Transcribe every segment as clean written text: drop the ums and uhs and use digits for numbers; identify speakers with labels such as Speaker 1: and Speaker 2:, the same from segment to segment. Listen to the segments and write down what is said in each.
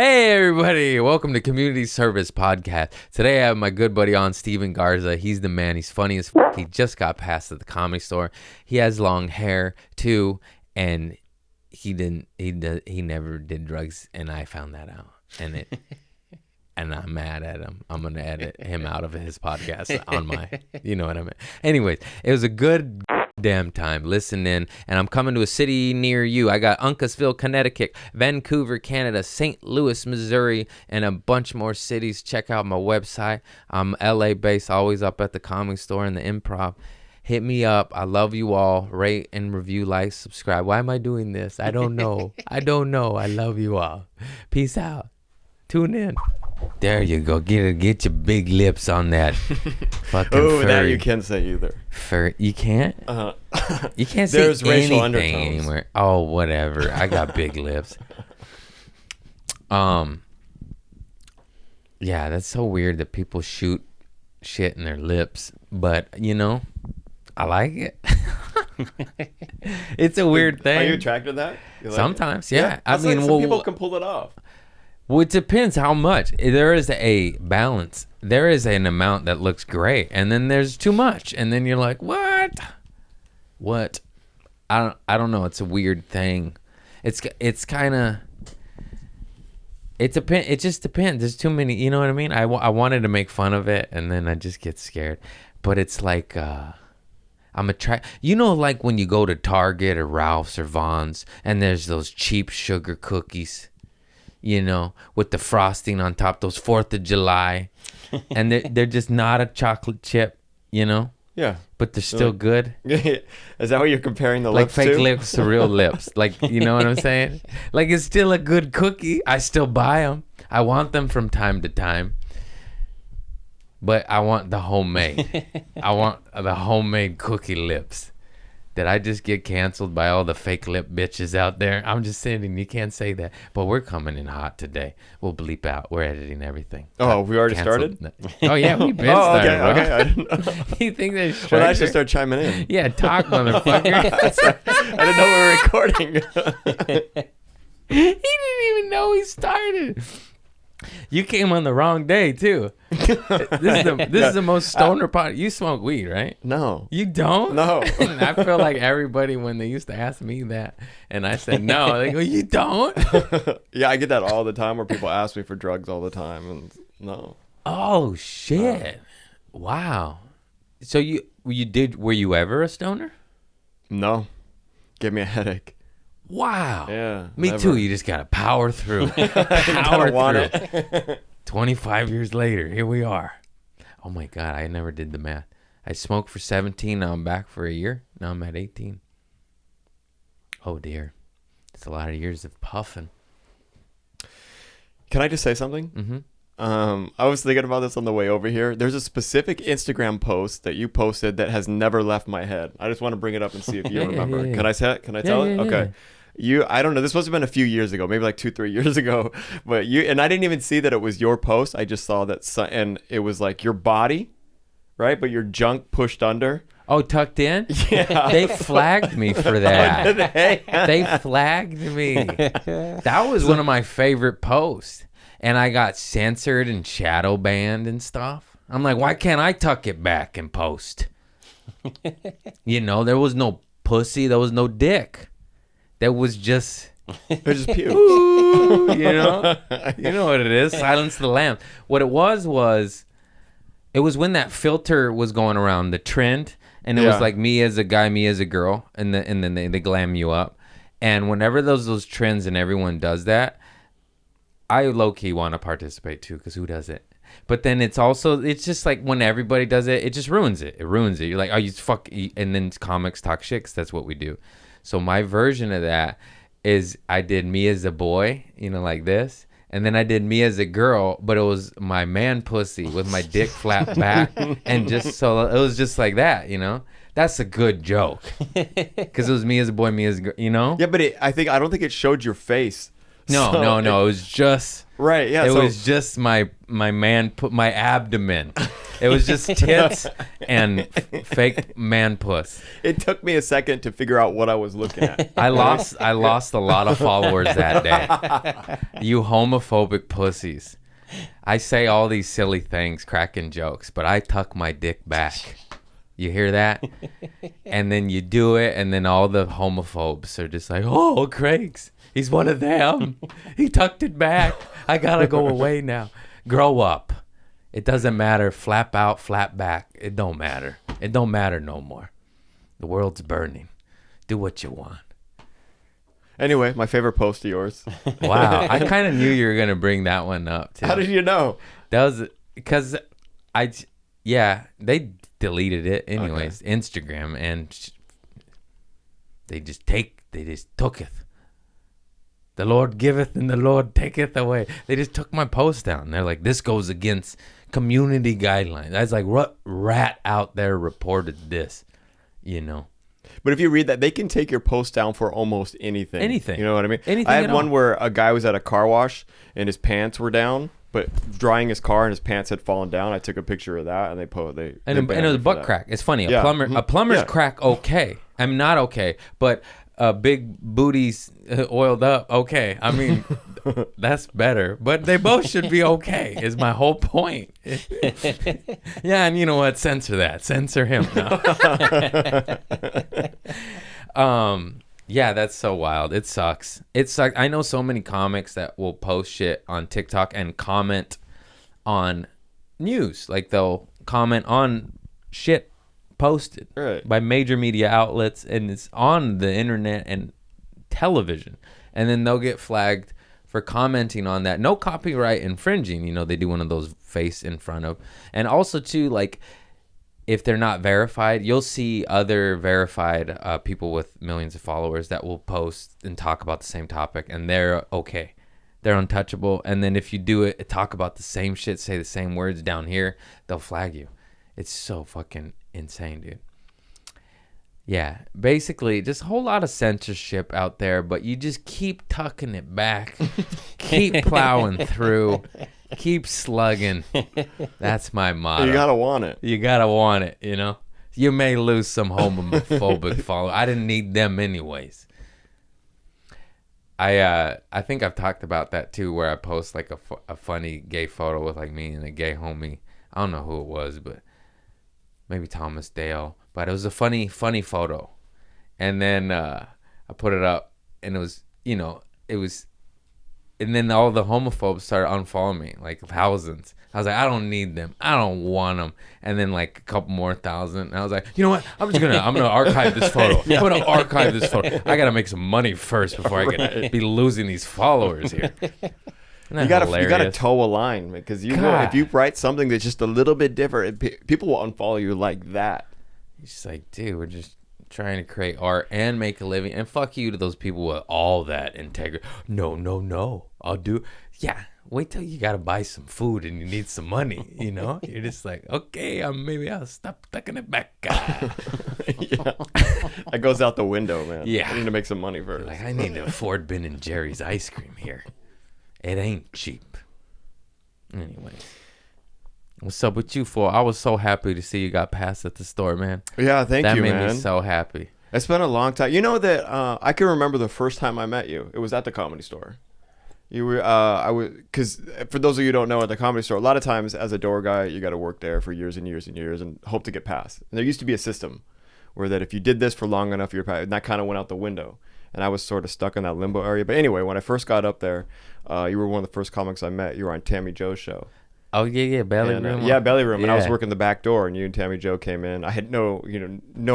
Speaker 1: Hey everybody, welcome to Community Service Podcast. Today I have my good buddy on, Steven Garza. He's the man. He's funny as f***. He just got passed at the Comedy Store. He has long hair too, and he never did drugs, and I found that out. And I'm mad at him. I'm gonna edit him out of his podcast on my, you know what I mean. Anyways, it was a good damn time. Listen in, and I'm coming to a city near you. I got Uncasville, Connecticut, Vancouver, Canada, St. Louis, Missouri, and a bunch more cities. Check out my website. I'm LA based, always up at the Comedy Store and the Improv. Hit me up. I love you all. Rate and review, like, subscribe. Why am I doing this? I don't know. I love you all. Peace out. Tune in. There you go. Get your big lips on that. Fucking furry.
Speaker 2: That you can't say either.
Speaker 1: You can't? You can't say
Speaker 2: There's racial
Speaker 1: anything
Speaker 2: undertones.
Speaker 1: anywhere. Oh, whatever. I got big lips. Yeah, that's so weird that people shoot shit in their lips. But, you know, I like it. It's a weird thing.
Speaker 2: Are you attracted to that?
Speaker 1: Sometimes, yeah. I mean,
Speaker 2: some people can pull it off.
Speaker 1: Well, it depends how much. There is a balance. There is an amount that looks great, and then there's too much, and then you're like, what? I don't know. It's a weird thing. It's kind of. It just depends. There's too many. You know what I mean? I wanted to make fun of it, and then I just get scared. But it's like I'm attracted. You know, like when you go to Target or Ralph's or Vons, and there's those cheap sugar cookies. You know, with the frosting on top, those 4th of July. And they're just not a chocolate chip, you know?
Speaker 2: Yeah.
Speaker 1: But they're still good.
Speaker 2: Is that what you're comparing the
Speaker 1: like
Speaker 2: lips to?
Speaker 1: Like fake lips to real lips. Like, you know what I'm saying? Like, it's still a good cookie. I still buy them. I want them from time to time. But I want the homemade. I want the homemade cookie lips. Did I just get canceled by all the fake lip bitches out there? I'm just saying, you can't say that. But we're coming in hot today. We'll bleep out. We're editing everything.
Speaker 2: Oh, we already started?
Speaker 1: Oh, yeah, we've been started.
Speaker 2: Okay. I didn't know.
Speaker 1: You think there's
Speaker 2: Well, I should start chiming in.
Speaker 1: Yeah, talk, motherfucker.
Speaker 2: I didn't know we were recording.
Speaker 1: He didn't even know we started. You came on the wrong day, too. This is the most stoner part. You smoke weed, right?
Speaker 2: No.
Speaker 1: You don't?
Speaker 2: No.
Speaker 1: I feel like everybody, when they used to ask me that, and I said no, they go, you don't?
Speaker 2: Yeah, I get that all the time where people ask me for drugs all the time, and no.
Speaker 1: Oh, shit. Wow. So were you ever a stoner?
Speaker 2: No. Give me a headache.
Speaker 1: Wow.
Speaker 2: Yeah.
Speaker 1: Me
Speaker 2: never.
Speaker 1: too. You just got to power through.
Speaker 2: Power want it.
Speaker 1: 25 years later, here we are. Oh my God, I never did the math. I smoked for 17, now I'm back for a year. Now I'm at 18. Oh dear. It's a lot of years of puffing.
Speaker 2: Can I just say something?
Speaker 1: Mm-hmm.
Speaker 2: I was thinking about this on the way over here. There's a specific Instagram post that you posted that has never left my head. I just want to bring it up and see if you remember.
Speaker 1: Yeah.
Speaker 2: Can I say it? Can I tell it? Okay. I don't know. This must have been a few years ago, maybe like 2-3 years ago. But and I didn't even see that it was your post. I just saw that, and it was like your body, right? But your junk pushed under.
Speaker 1: Oh, tucked in?
Speaker 2: Yeah.
Speaker 1: They flagged me for that.
Speaker 2: Oh, did they?
Speaker 1: They flagged me. That was one of my favorite posts. And I got censored and shadow banned and stuff. I'm like, why can't I tuck it back and post? You know, there was no pussy. There was no dick. There was just...
Speaker 2: It was just puke.
Speaker 1: Ooh, you know what it is. Silence the Lambs. What it was it was when that filter was going around, the trend, and it was like me as a guy, me as a girl, and then they glam you up. And whenever those trends and everyone does that, I low-key want to participate too, because who does it? But then it's just like when everybody does it, it just ruins it. It ruins it. You're like, oh, you fuck, and then comics talk shit, 'cause that's what we do. So my version of that is I did me as a boy, you know, like this. And then I did me as a girl, but it was my man pussy with my dick flapped back. And just so it was just like that, you know. That's a good joke. Because it was me as a boy, me as a girl, you know.
Speaker 2: Yeah, but I don't think it showed your face.
Speaker 1: No,
Speaker 2: So
Speaker 1: no. It was just
Speaker 2: Right. Yeah.
Speaker 1: It
Speaker 2: so,
Speaker 1: was just my my abdomen. It was just tits and fake man puss.
Speaker 2: it took me a second to figure out what I was looking at.
Speaker 1: I lost a lot of followers that day. You homophobic pussies. I say all these silly things, cracking jokes, but I tuck my dick back. You hear that? And then you do it, and then all the homophobes are just like, "Oh, Craig's. He's one of them. He tucked it back. I gotta go away now. Grow up. It doesn't matter. Flap out, flap back. It don't matter. It don't matter no more. The world's burning. Do what you want."
Speaker 2: Anyway, my favorite post of yours.
Speaker 1: Wow. I kind of knew you were going to bring that one up, too.
Speaker 2: How did you know?
Speaker 1: That was because they deleted it anyways. Okay. Instagram, and they just tooketh. The Lord giveth and the Lord taketh away. They just took my post down. They're like, this goes against community guidelines. I was like, what rat out there reported this? You know.
Speaker 2: But if you read that, they can take your post down for almost anything.
Speaker 1: Anything.
Speaker 2: You know what I mean?
Speaker 1: Anything.
Speaker 2: I had one where a guy was at a car wash and his pants were down, but drying his car and his pants had fallen down. I took a picture of that and they
Speaker 1: and it was a butt crack. It's funny.
Speaker 2: Yeah.
Speaker 1: A plumber's crack, okay. I'm not okay, but big booties oiled up, okay. I mean, that's better. But they both should be okay. Is my whole point. Yeah, and you know what? Censor that. Censor him. No. Yeah, that's so wild. It sucks. I know so many comics that will post shit on TikTok and comment on news. Like they'll comment on shit posted by major media outlets, and it's on the internet and television, and then they'll get flagged for commenting on that. No copyright infringing. You know, they do one of those face in front of. And also too, like, if they're not verified, you'll see other verified people with millions of followers that will post and talk about the same topic, and they're okay. They're untouchable. And then if you do it, talk about the same shit, say the same words down here, they'll flag you. It's so fucking insane, dude. Yeah, basically, just a whole lot of censorship out there, but you just keep tucking it back, keep plowing through, keep slugging. That's my motto.
Speaker 2: You gotta want it.
Speaker 1: You gotta want it, you know? You may lose some homophobic followers. I didn't need them anyways. I think I've talked about that too, where I post like a funny gay photo with like me and a gay homie. I don't know who it was, but maybe Thomas Dale. But it was a funny photo. And then I put it up, and it was, and then all the homophobes started unfollowing me, like thousands. I was like, I don't need them. I don't want them. And then like a couple more thousand. And I was like, you know what? I'm gonna archive this photo. I'm gonna archive this photo. I gotta make some money first before I can be losing these followers here. You gotta toe a line, because if you write something that's just a little bit different, people will unfollow you like that. It's just like, dude, we're just trying to create art and make a living, and fuck you to those people with all that integrity. No, I'll do. Yeah, wait till you gotta buy some food and you need some money. You know, you're just like, okay, maybe I'll stop tucking it back.
Speaker 2: Yeah. That goes out the window, man.
Speaker 1: Yeah,
Speaker 2: I need to make some money first.
Speaker 1: Like, I need to afford Ben and Jerry's ice cream here. It ain't cheap. Anyway. What's up with you, fool? I was so happy to see you got passed at the store, man.
Speaker 2: Yeah, thank you, man.
Speaker 1: That made me so happy.
Speaker 2: It's been a long time. You know that I can remember the first time I met you. It was at the Comedy Store. You were, because for those of you who don't know, at the Comedy Store, a lot of times as a door guy, you got to work there for years and years and years and hope to get passed. And there used to be a system where that if you did this for long enough, you're passed. And that kind of went out the window. And I was sort of stuck in that limbo area. But anyway, when I first got up there, you were one of the first comics I met. You were on Tammy Joe's show.
Speaker 1: Oh yeah, Belly Room.
Speaker 2: Yeah, Belly Room. Yeah. And I was working the back door, and you and Tammy Joe came in. I had no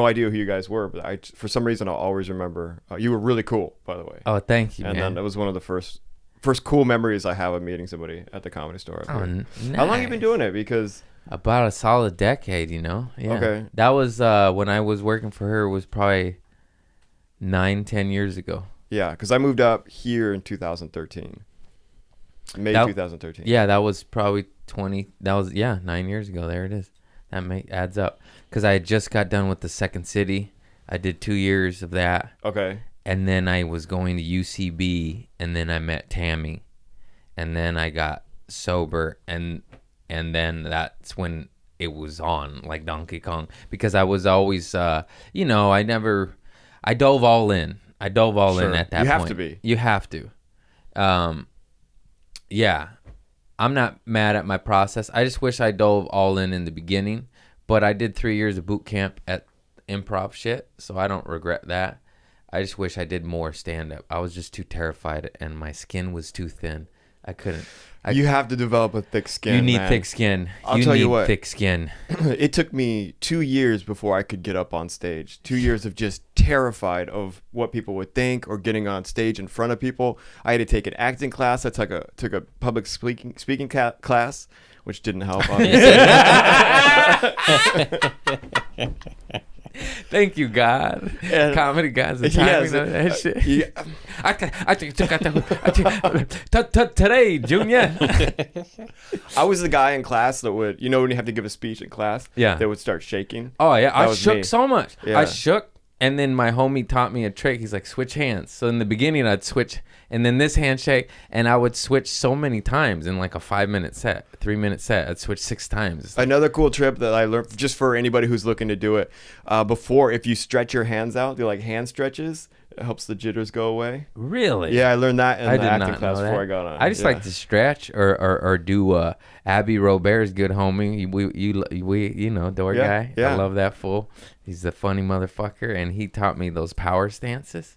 Speaker 2: idea who you guys were, but for some reason I'll always remember. You were really cool, by the way.
Speaker 1: Oh, thank you,
Speaker 2: and
Speaker 1: man.
Speaker 2: then that was one of the first cool memories I have of meeting somebody at the Comedy Store.
Speaker 1: Nice.
Speaker 2: How long have you been doing it? Because
Speaker 1: about a solid decade, Yeah.
Speaker 2: Okay.
Speaker 1: That was when I was working for her. It was probably 9-10 years ago.
Speaker 2: Yeah, because I moved up here in 2013. May 2013.
Speaker 1: Yeah, that was probably 9 years ago. There it is. That adds up. Because I had just got done with the Second City. I did 2 years of that.
Speaker 2: Okay.
Speaker 1: and then I was going to UCB, and then I met Tammy, and then I got sober, and then that's when it was on like Donkey Kong, because I was always I dove all in. I dove all in at that point.
Speaker 2: You have to be.
Speaker 1: You have to. Yeah. I'm not mad at my process. I just wish I dove all in the beginning, but I did 3 years of boot camp at improv shit, so I don't regret that. I just wish I did more stand-up. I was just too terrified, and my skin was too thin. I couldn't.
Speaker 2: You have to develop a thick skin.
Speaker 1: You need
Speaker 2: man.
Speaker 1: thick skin.
Speaker 2: I'll tell you what.
Speaker 1: Thick skin.
Speaker 2: It took me 2 years before I could get up on stage. 2 years of just terrified of what people would think or getting on stage in front of people. I had to take an acting class. I took a public speaking class, which didn't help, obviously.
Speaker 1: Thank you, God. And comedy God's the timing of that shit. Yeah. Today, Junior.
Speaker 2: I was the guy in class that would, when you have to give a speech in class, that would start shaking.
Speaker 1: Oh, yeah. I shook so much.
Speaker 2: Yeah.
Speaker 1: I shook, and then my homie taught me a trick. He's like, switch hands. So in the beginning, I'd switch, and then this handshake, and I would switch so many times in like a 5-minute set, 3-minute set. I'd switch 6 times.
Speaker 2: Another cool trip that I learned, just for anybody who's looking to do it, before, if you stretch your hands out, do like hand stretches, it helps the jitters go away.
Speaker 1: Really?
Speaker 2: Yeah, I learned that in the acting class before I got on.
Speaker 1: I just like to stretch or do Abby Robert's good homie. We door guy.
Speaker 2: Yeah.
Speaker 1: I love that fool. He's a funny motherfucker, and he taught me those power stances.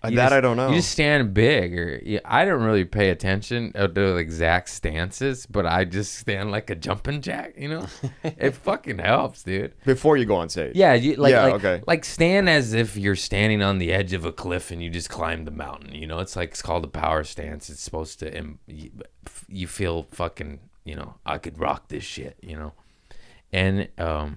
Speaker 2: I don't know.
Speaker 1: You just stand big, I don't really pay attention to the exact stances, but I just stand like a jumping jack. It fucking helps, dude.
Speaker 2: Before you go on stage.
Speaker 1: Yeah,
Speaker 2: okay.
Speaker 1: Like stand as if you're standing on the edge of a cliff and you just climbed the mountain. It's called a power stance. It's supposed to you feel fucking. I could rock this shit. And I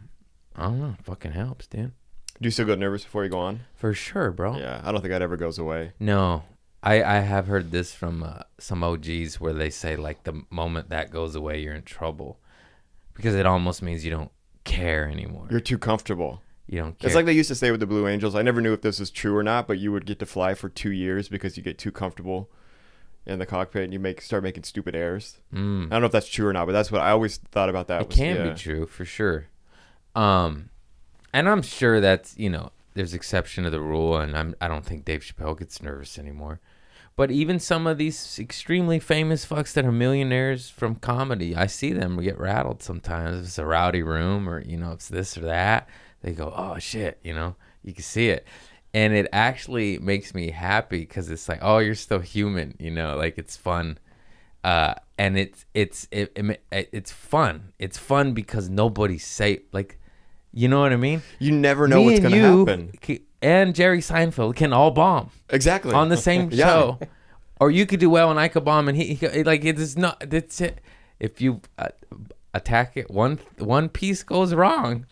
Speaker 1: don't know, it fucking helps, dude.
Speaker 2: Do you still get nervous before you go on?
Speaker 1: For sure, bro.
Speaker 2: Yeah, I don't think that ever goes away.
Speaker 1: No. I have heard this from some OGs where they say, like, the moment that goes away, you're in trouble. Because it almost means you don't care anymore.
Speaker 2: You're too comfortable.
Speaker 1: You don't care.
Speaker 2: It's like they used to say with the Blue Angels. I never knew if this was true or not, but you would get to fly for 2 years because you get too comfortable in the cockpit and you start making stupid errors. I don't know if that's true or not, but that's what I always thought about that.
Speaker 1: It can be true, for sure. And I'm sure that's, there's exception to the rule, and I don't think Dave Chappelle gets nervous anymore. But even some of these extremely famous fucks that are millionaires from comedy, I see them get rattled sometimes. If it's a rowdy room or, it's this or that, they go, oh, shit, you can see it. And it actually makes me happy because it's like, oh, you're still human, like it's fun. And it's fun. It's fun because nobody's safe. Like, you know what I mean?
Speaker 2: You never know what's going to happen.
Speaker 1: And Jerry Seinfeld can all bomb.
Speaker 2: Exactly.
Speaker 1: On the same show. Or you could do well and I could bomb, and he like, it is not, that's it. If you attack it, one piece goes wrong,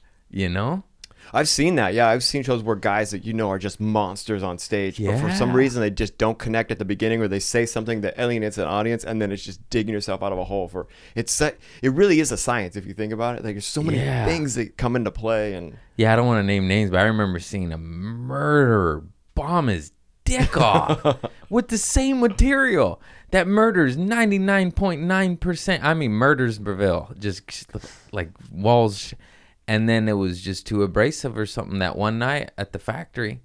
Speaker 2: I've seen that. Yeah, I've seen shows where guys that are just monsters on stage, but for some reason they just don't connect at the beginning, or they say something that alienates an audience, and then it's just digging yourself out of a hole. It really is a science if you think about it. Like, there's so many things that come into play, and
Speaker 1: I don't want to name names, but I remember seeing a murderer bomb his dick off with the same material that murders 99.9%. I mean, murders Breville, just like walls. And then it was just too abrasive or something that one night at the factory.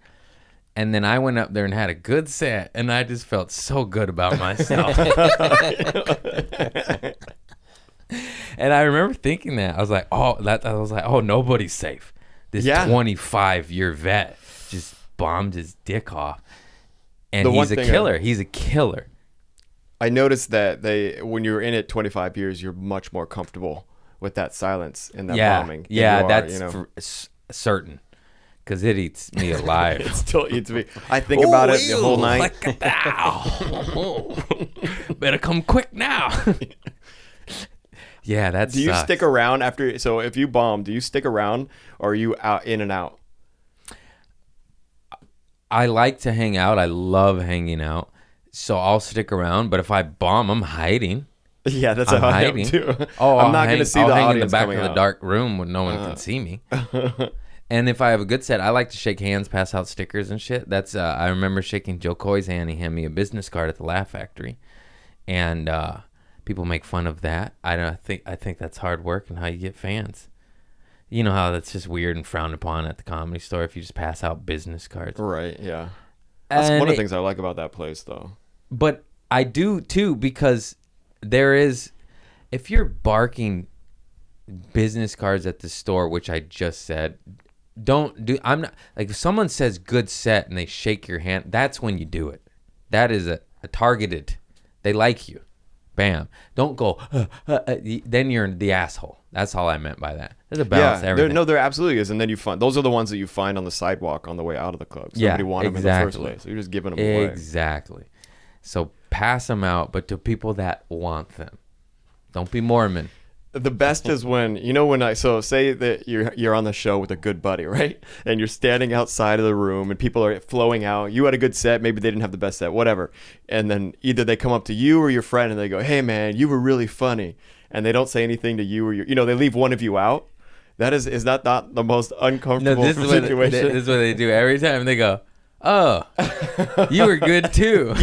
Speaker 1: And then I went up there and had a good set, and I just felt so good about myself. And I remember thinking that. I was like, oh, nobody's safe. This 25-year vet just bombed his dick off. And he's a killer. He's a killer.
Speaker 2: I noticed that when you're in it 25 years, you're much more comfortable with that silence and that bombing.
Speaker 1: Yeah, that's certain. Because it eats me alive.
Speaker 2: It still eats me. I think about it the whole night.
Speaker 1: Better come quick now. Yeah, that's.
Speaker 2: Do you stick around after? So if you bomb, do you stick around, or are you out in and out?
Speaker 1: I like to hang out. I love hanging out. So I'll stick around. But if I bomb, I'm hiding.
Speaker 2: Yeah, that's how I am too.
Speaker 1: Oh,
Speaker 2: I'm not going to see the audience
Speaker 1: in the back
Speaker 2: coming
Speaker 1: of the
Speaker 2: out.
Speaker 1: dark room when no one can see me. And if I have a good set, I like to shake hands, pass out stickers and shit. That's I remember shaking Joe Coy's hand. He handed me a business card at the Laugh Factory, and people make fun of that. I think that's hard work and how you get fans. You know how that's just weird and frowned upon at the Comedy Store if you just pass out business cards.
Speaker 2: Right. Yeah. That's one of the things I like about that place, though. But
Speaker 1: I do too, because there is, if you're barking business cards at the store, which I just said. I'm not like, if someone says good set and they shake your hand, that's when you do it. That is a targeted. They like you. Bam. Don't go, then you're the asshole. That's all I meant by that. There's a balance to everything.
Speaker 2: There absolutely is. And then you find, those are the ones that you find on the sidewalk on the way out of the club. Somebody wanted them in the first place. So you're just giving them away.
Speaker 1: Exactly. So pass them out, but to people that want them. Don't be Mormon.
Speaker 2: The best is when, so say that you're on the show with a good buddy, right? And you're standing outside of the room and people are flowing out. You had a good set. Maybe they didn't have the best set, whatever. And then either they come up to you or your friend and they go, hey, man, you were really funny. And they don't say anything to you or they leave one of you out. Is that not the most uncomfortable situation?
Speaker 1: This is what they do every time. They go, oh, you were good too.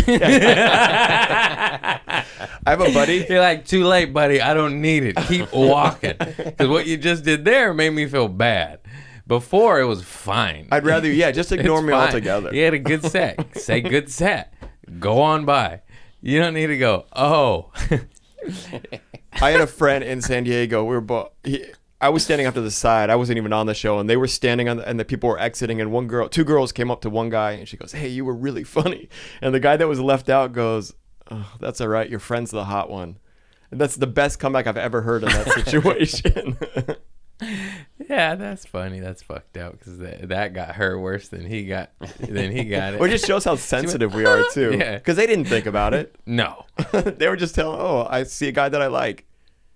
Speaker 2: I have a buddy.
Speaker 1: You're like, too late, buddy. I don't need it. Keep walking. Because what you just did there made me feel bad. Before, it was fine.
Speaker 2: I'd rather, just ignore me altogether.
Speaker 1: You had a good set. Say good set. Go on by. You don't need to go, oh.
Speaker 2: I had a friend in San Diego. I was standing up to the side. I wasn't even on the show, and they were standing and the people were exiting. And two girls came up to one guy, and she goes, "Hey, you were really funny." And the guy that was left out goes, "Oh, that's all right. Your friend's the hot one." And that's the best comeback I've ever heard in that situation.
Speaker 1: Yeah, that's funny. That's fucked up because that got her worse than he got. It.
Speaker 2: Well, it just shows how sensitive we are too. Yeah, because they didn't think about it.
Speaker 1: No,
Speaker 2: they were just telling, "Oh, I see a guy that I like."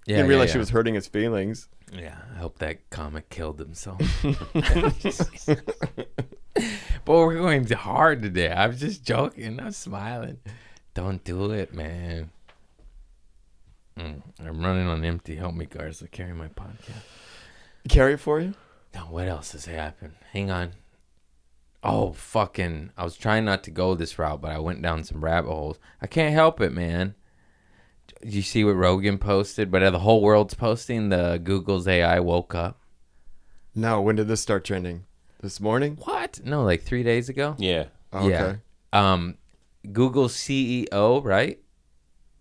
Speaker 2: Yeah, didn't realize she was hurting his feelings.
Speaker 1: Yeah, I hope that comic killed himself. But we're going hard today. I was just joking. I'm smiling. Don't do it, man. I'm running on empty. Help me, Garza. Carry my podcast.
Speaker 2: Carry it for you?
Speaker 1: No, what else has happened? Hang on. Oh, fucking. I was trying not to go this route, but I went down some rabbit holes. I can't help it, man. Did you see what Rogan posted? But the whole world's posting the Google's AI woke up.
Speaker 2: No, when did this start trending? This morning?
Speaker 1: What? No, like 3 days ago.
Speaker 3: Yeah.
Speaker 2: Oh, okay.
Speaker 1: Yeah. Google's CEO, right?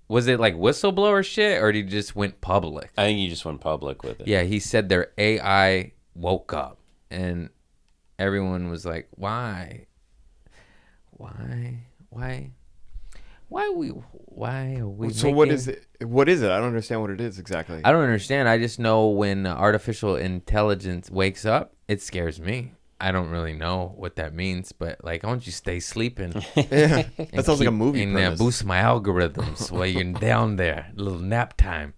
Speaker 1: Was it like whistleblower shit, or did he just went public?
Speaker 3: I think he just went public with it.
Speaker 1: Yeah, he said their AI woke up, and everyone was like, "Why? Why are we?"
Speaker 2: So what is it? What is it? I don't understand what it is exactly.
Speaker 1: I don't understand. I just know when artificial intelligence wakes up, it scares me. I don't really know what that means, but like, why don't you stay sleeping?
Speaker 2: Yeah, that sounds like a movie premise.
Speaker 1: And boost my algorithms while you're down there, a little nap time.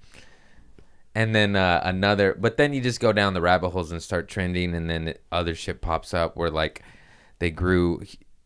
Speaker 1: And then but then you just go down the rabbit holes and start trending, and then other shit pops up where like they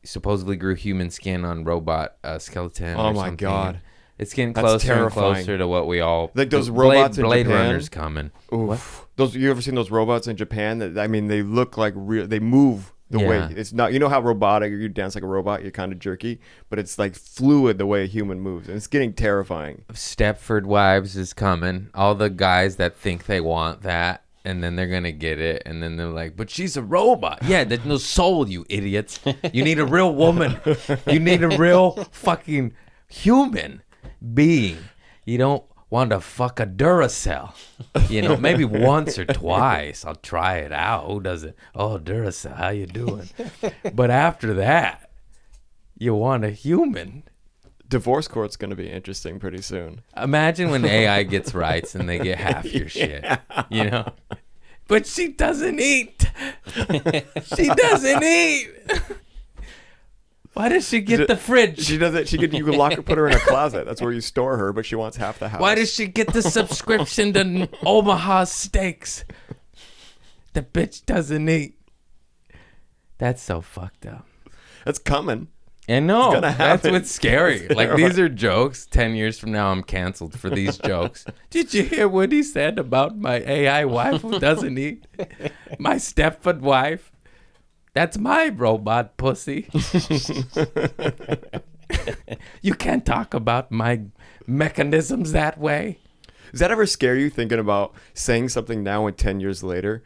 Speaker 1: supposedly grew human skin on robot skeleton.
Speaker 2: Oh my god,
Speaker 1: it's getting closer and closer to what we all
Speaker 2: like those robots
Speaker 1: Blade
Speaker 2: in Japan.
Speaker 1: Runner's coming.
Speaker 2: Oof. You ever seen those robots in Japan? They look like real. They move the way it's not. You know how robotic you dance like a robot. You're kind of jerky, but it's like fluid the way a human moves, and it's getting terrifying.
Speaker 1: Stepford Wives is coming. All the guys that think they want that. And then they're going to get it. And then they're like, but she's a robot. Yeah, there's no soul, you idiots. You need a real woman. You need a real fucking human being. You don't want to fuck a Duracell. Maybe once or twice. I'll try it out. Who does it? Oh, Duracell, how you doing? But after that, you want a human.
Speaker 2: Divorce court's going to be interesting pretty soon.
Speaker 1: Imagine when AI gets rights and they get half your shit, But she doesn't eat. She doesn't eat. Why does she get the fridge?
Speaker 2: She doesn't. You can put her in a closet. That's where you store her, but she wants half the house.
Speaker 1: Why does she get the subscription to Omaha Steaks? The bitch doesn't eat. That's so fucked up.
Speaker 2: That's coming.
Speaker 1: And no,
Speaker 2: gonna
Speaker 1: that's
Speaker 2: happen.
Speaker 1: what's scary. Like, these are jokes. 10 years from now, I'm canceled for these jokes. Did you hear what he said about my AI wife who doesn't eat? My Stepford wife? That's my robot pussy. You can't talk about my mechanisms that way.
Speaker 2: Does that ever scare you thinking about saying something now and 10 years later?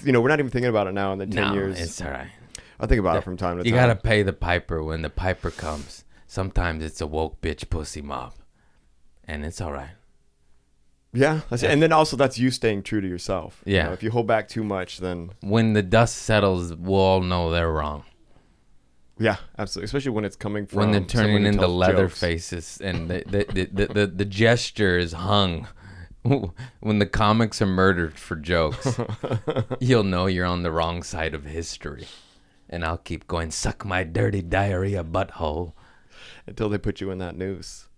Speaker 2: You know, we're not even thinking about it now and then 10 years.
Speaker 1: It's all right.
Speaker 2: I think about it from time to time.
Speaker 1: You got to pay the piper when the piper comes. Sometimes it's a woke bitch pussy mob. And it's all right.
Speaker 2: Yeah. And then also that's you staying true to yourself.
Speaker 1: Yeah.
Speaker 2: You know, if you hold back too much, then...
Speaker 1: When the dust settles, we'll all know they're wrong.
Speaker 2: Yeah, absolutely. Especially when it's coming from...
Speaker 1: When they're turning
Speaker 2: someone who
Speaker 1: into
Speaker 2: tells
Speaker 1: leather
Speaker 2: jokes.
Speaker 1: faces and the gesture is hung. When the comics are murdered for jokes, you'll know you're on the wrong side of history. And I'll keep going, suck my dirty diarrhea butthole.
Speaker 2: Until they put you in that noose.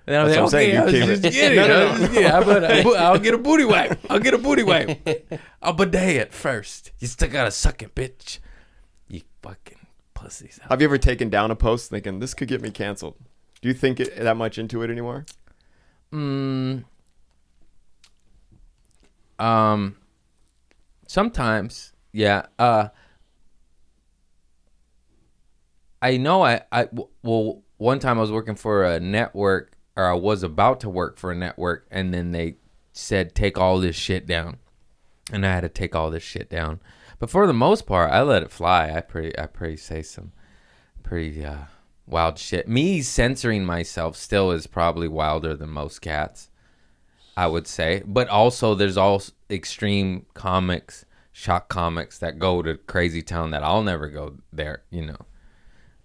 Speaker 1: And I'm
Speaker 2: That's
Speaker 1: like,
Speaker 2: what I'm saying.
Speaker 1: okay, I was
Speaker 2: You came
Speaker 1: just
Speaker 2: in-
Speaker 1: kidding.
Speaker 2: No, no,
Speaker 1: I was just kidding. I'll get a booty wipe. I'll bidet it first. You still gotta suck it, bitch. You fucking pussies.
Speaker 2: Have you ever taken down a post thinking, this could get me canceled? Do you think that much into it anymore?
Speaker 1: Sometimes, yeah. I know well, one time I was working for a network, or I was about to work for a network, and then they said, take all this shit down. And I had to take all this shit down. But for the most part, I let it fly. I pretty say some pretty wild shit. Me censoring myself still is probably wilder than most cats, I would say. But also there's all extreme comics, shock comics that go to crazy town that I'll never go there, you know.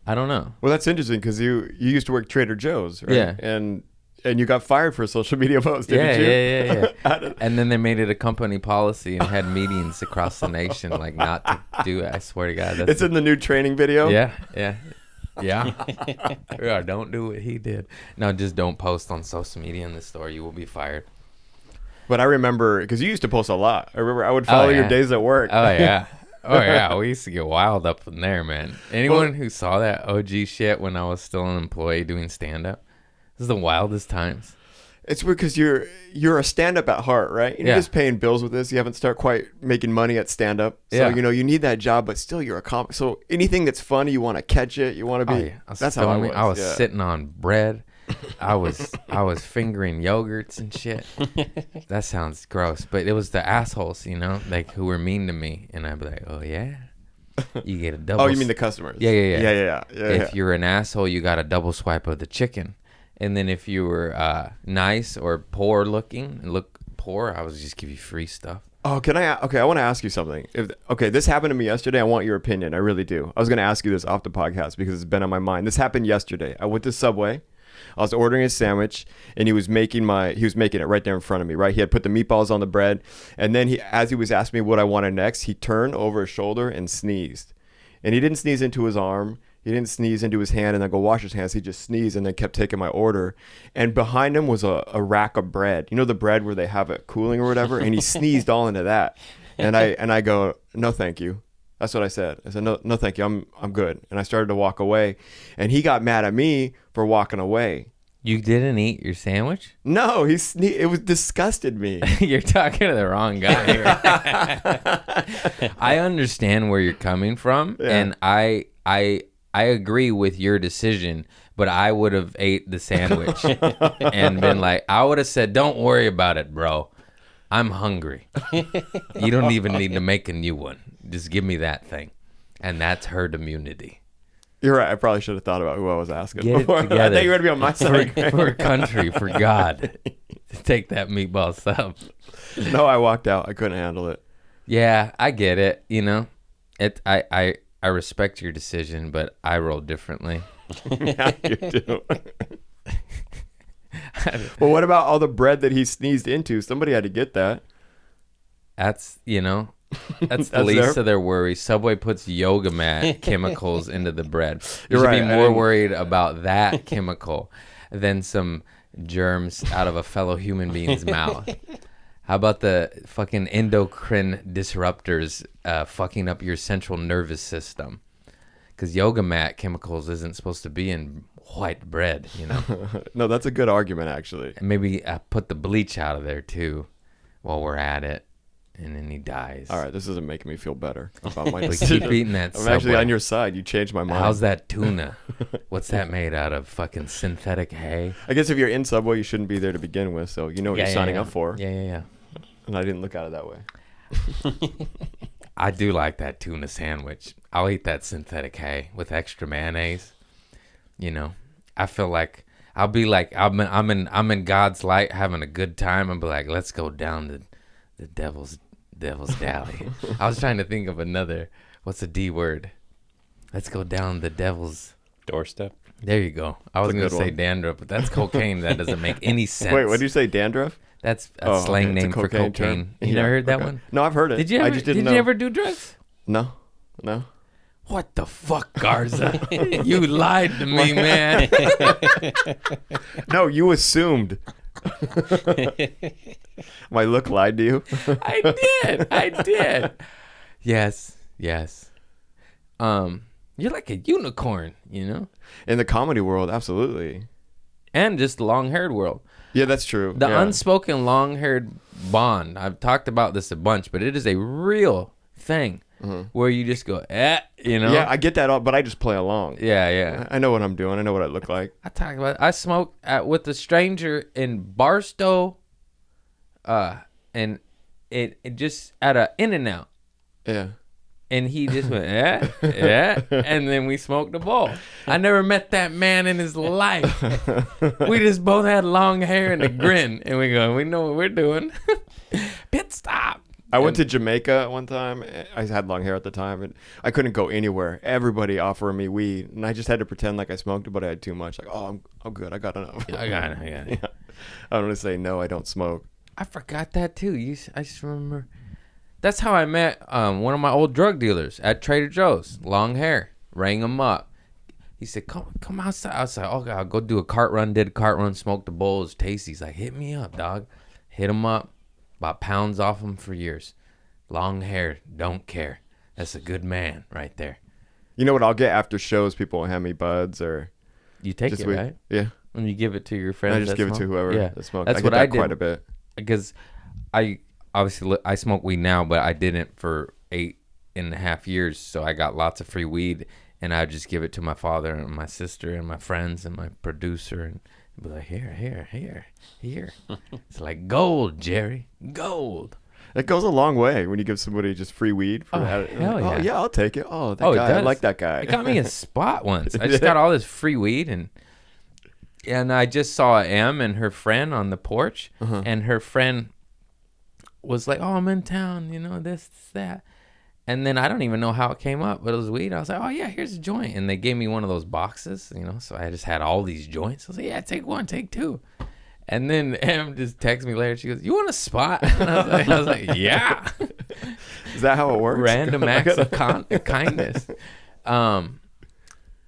Speaker 1: I don't know.
Speaker 2: Well, that's interesting because you used to work Trader Joe's, right?
Speaker 1: Yeah.
Speaker 2: And you got fired for a social media post, didn't you?
Speaker 1: Yeah. And then they made it a company policy and had meetings across the nation, like not to do it. I swear to God.
Speaker 2: It's in the new training video.
Speaker 1: Yeah. Yeah, don't do what he did. No, just don't post on social media in the store. You will be fired.
Speaker 2: But I remember, because you used to post a lot. I remember I would follow your days at work.
Speaker 1: Oh, yeah. Oh, yeah. We used to get wild up in there, man. Anyone who saw that OG shit when I was still an employee doing stand-up, this is the wildest times.
Speaker 2: It's because you're a stand-up at heart, right? And
Speaker 1: Yeah.
Speaker 2: you're just paying bills with this. You haven't started quite making money at stand-up. So,
Speaker 1: Yeah.
Speaker 2: you know, you need that job, but still you're a comic. So anything that's funny, you want to catch it. You want to be.
Speaker 1: Oh, yeah.
Speaker 2: That's how I was.
Speaker 1: I was
Speaker 2: yeah.
Speaker 1: sitting on bread. I was fingering yogurts and shit. That sounds gross, but it was the assholes, you know, like who were mean to me, and I'd be like, "Oh yeah, you get a double."
Speaker 2: Oh, you mean the customers?
Speaker 1: Yeah.
Speaker 2: Yeah.
Speaker 1: If you're an asshole, you got a double swipe of the chicken, and then if you were nice or poor looking and look poor, I would just give you free stuff.
Speaker 2: Oh, I want to ask you something. This happened to me yesterday. I want your opinion. I really do. I was going to ask you this off the podcast because it's been on my mind. This happened yesterday. I went to Subway. I was ordering a sandwich, and he was making it right there in front of me, right? He had put the meatballs on the bread, and then as he was asking me what I wanted next, he turned over his shoulder and sneezed. And he didn't sneeze into his arm. He didn't sneeze into his hand and then go wash his hands. He just sneezed and then kept taking my order. And behind him was a rack of bread. You know the bread where they have it cooling or whatever? And he sneezed all into that. And I go, no, thank you. That's what I said. I said, no, thank you. I'm good. And I started to walk away. And he got mad at me for walking away.
Speaker 1: You didn't eat your sandwich?
Speaker 2: No, it was disgusted me.
Speaker 1: You're talking to the wrong guy here. I understand where you're coming from, and I agree with your decision, but I would have ate the sandwich and been like, I would have said, don't worry about it, bro. I'm hungry. You don't even need to make a new one. Just give me that thing. And that's herd immunity.
Speaker 2: You're right. I probably should have thought about who I was asking
Speaker 1: Get it
Speaker 2: before.
Speaker 1: together.
Speaker 2: I thought you were going to be on my side.
Speaker 1: For country, for God. Take that meatball sub.
Speaker 2: No, I walked out. I couldn't handle it.
Speaker 1: Yeah, I get it. You know, I respect your decision, but I roll differently.
Speaker 2: Yeah, you do. Well, what about all the bread that he sneezed into? Somebody had to get that.
Speaker 1: That's the least of their worries. Subway puts yoga mat chemicals into the bread. You should be more worried about that chemical than some germs out of a fellow human being's mouth. How about the fucking endocrine disruptors fucking up your central nervous system? because yoga mat chemicals isn't supposed to be in white bread, you know.
Speaker 2: No, that's a good argument, actually.
Speaker 1: And maybe I put the bleach out of there too while we're at it, and then he dies.
Speaker 2: All right, this isn't making me feel better about my
Speaker 1: We
Speaker 2: decision.
Speaker 1: keep eating that
Speaker 2: I'm actually
Speaker 1: Subway.
Speaker 2: on your side. You changed my mind.
Speaker 1: How's that tuna? What's that made out of? Fucking synthetic hay?
Speaker 2: I guess if you're in Subway, you shouldn't be there to begin with, so you know what you're signing up for.
Speaker 1: Yeah.
Speaker 2: And I didn't look at it that way.
Speaker 1: I do like that tuna sandwich. I'll eat that synthetic hay with extra mayonnaise. You know, I feel like I'll be like I'm in God's light having a good time. I'll be like, let's go down to the devil's dally. I was trying to think of another. What's the D word? Let's go down the devil's
Speaker 3: doorstep.
Speaker 1: There you go. I was going to say
Speaker 2: one.
Speaker 1: dandruff, but that's cocaine. That doesn't make any sense.
Speaker 2: Wait, what did you say? Dandruff?
Speaker 1: That's a slang
Speaker 2: okay. It's a
Speaker 1: name for
Speaker 2: cocaine
Speaker 1: cocaine.
Speaker 2: term.
Speaker 1: You never heard that one?
Speaker 2: No, I've heard it.
Speaker 1: Did you ever?
Speaker 2: I just didn't
Speaker 1: did
Speaker 2: know.
Speaker 1: you ever do drugs?
Speaker 2: No.
Speaker 1: What the fuck, Garza? You lied to me, man.
Speaker 2: No, you assumed. My look lied to you.
Speaker 1: I did. Yes. You're like a unicorn, you know?
Speaker 2: In the comedy world, absolutely.
Speaker 1: And just the long-haired world.
Speaker 2: Yeah, that's true.
Speaker 1: The
Speaker 2: Yeah.
Speaker 1: unspoken long-haired bond. I've talked about this a bunch, but it is a real thing where you just go, you know?
Speaker 2: Yeah, I get that, but I just play along.
Speaker 1: Yeah.
Speaker 2: I know what I'm doing. I know what I look like.
Speaker 1: I talk about. I smoked with a stranger in Barstow, and it just at a In-N-Out,
Speaker 2: Yeah.
Speaker 1: and he just went and then we smoked a bowl. I never met that man in his life. We just both had long hair and a grin, and we know what we're doing. Pit stop.
Speaker 2: I went to Jamaica one time. I had long hair at the time, and I couldn't go anywhere. Everybody offered me weed, and I just had to pretend like I smoked it, but I had too much. Like, oh, I'm good. I got enough.
Speaker 1: I got it.
Speaker 2: Yeah. I don't want to say no. I don't smoke.
Speaker 1: I forgot that too. I just remember. That's how I met one of my old drug dealers at Trader Joe's. Long hair. Rang him up. He said, come outside. I was like, okay, I'll go do a cart run. Did a cart run, smoked the bowl. It was tasty. He's like, hit me up, dog. Hit him up. Bought pounds off him for years. Long hair. Don't care. That's a good man right there.
Speaker 2: You know what I'll get after shows? People will hand me buds or
Speaker 1: You take
Speaker 2: just
Speaker 1: it,
Speaker 2: weed.
Speaker 1: right?
Speaker 2: Yeah.
Speaker 1: And you give it to your friends.
Speaker 2: I just
Speaker 1: that
Speaker 2: give it to
Speaker 1: smoke?
Speaker 2: whoever
Speaker 1: Yeah.
Speaker 2: that smokes.
Speaker 1: That's
Speaker 2: I
Speaker 1: what
Speaker 2: get that
Speaker 1: I did.
Speaker 2: quite a bit.
Speaker 1: Because I smoke weed now, but I didn't for 8.5 years. So I got lots of free weed, and I just give it to my father and my sister and my friends and my producer, and be like, here. It's like gold, Jerry, gold.
Speaker 2: It goes a long way when you give somebody just free weed. For
Speaker 1: Oh, hell yeah.
Speaker 2: Oh, yeah, I'll take it. Oh, that
Speaker 1: Oh, it
Speaker 2: guy. I
Speaker 1: does.
Speaker 2: like that guy.
Speaker 1: It got me a spot once. I just got all this free weed, and I just saw Em and her friend on the porch, and her friend was like, oh, I'm in town, you know, this, that. And then I don't even know how it came up, but it was weed. I was like, oh, yeah, here's a joint. And they gave me one of those boxes, you know, so I just had all these joints. I was like, yeah, take one, take two. And then Em just texted me later. She goes, you want a spot? And I was like, yeah.
Speaker 2: Is that how it works?
Speaker 1: Random acts of kindness.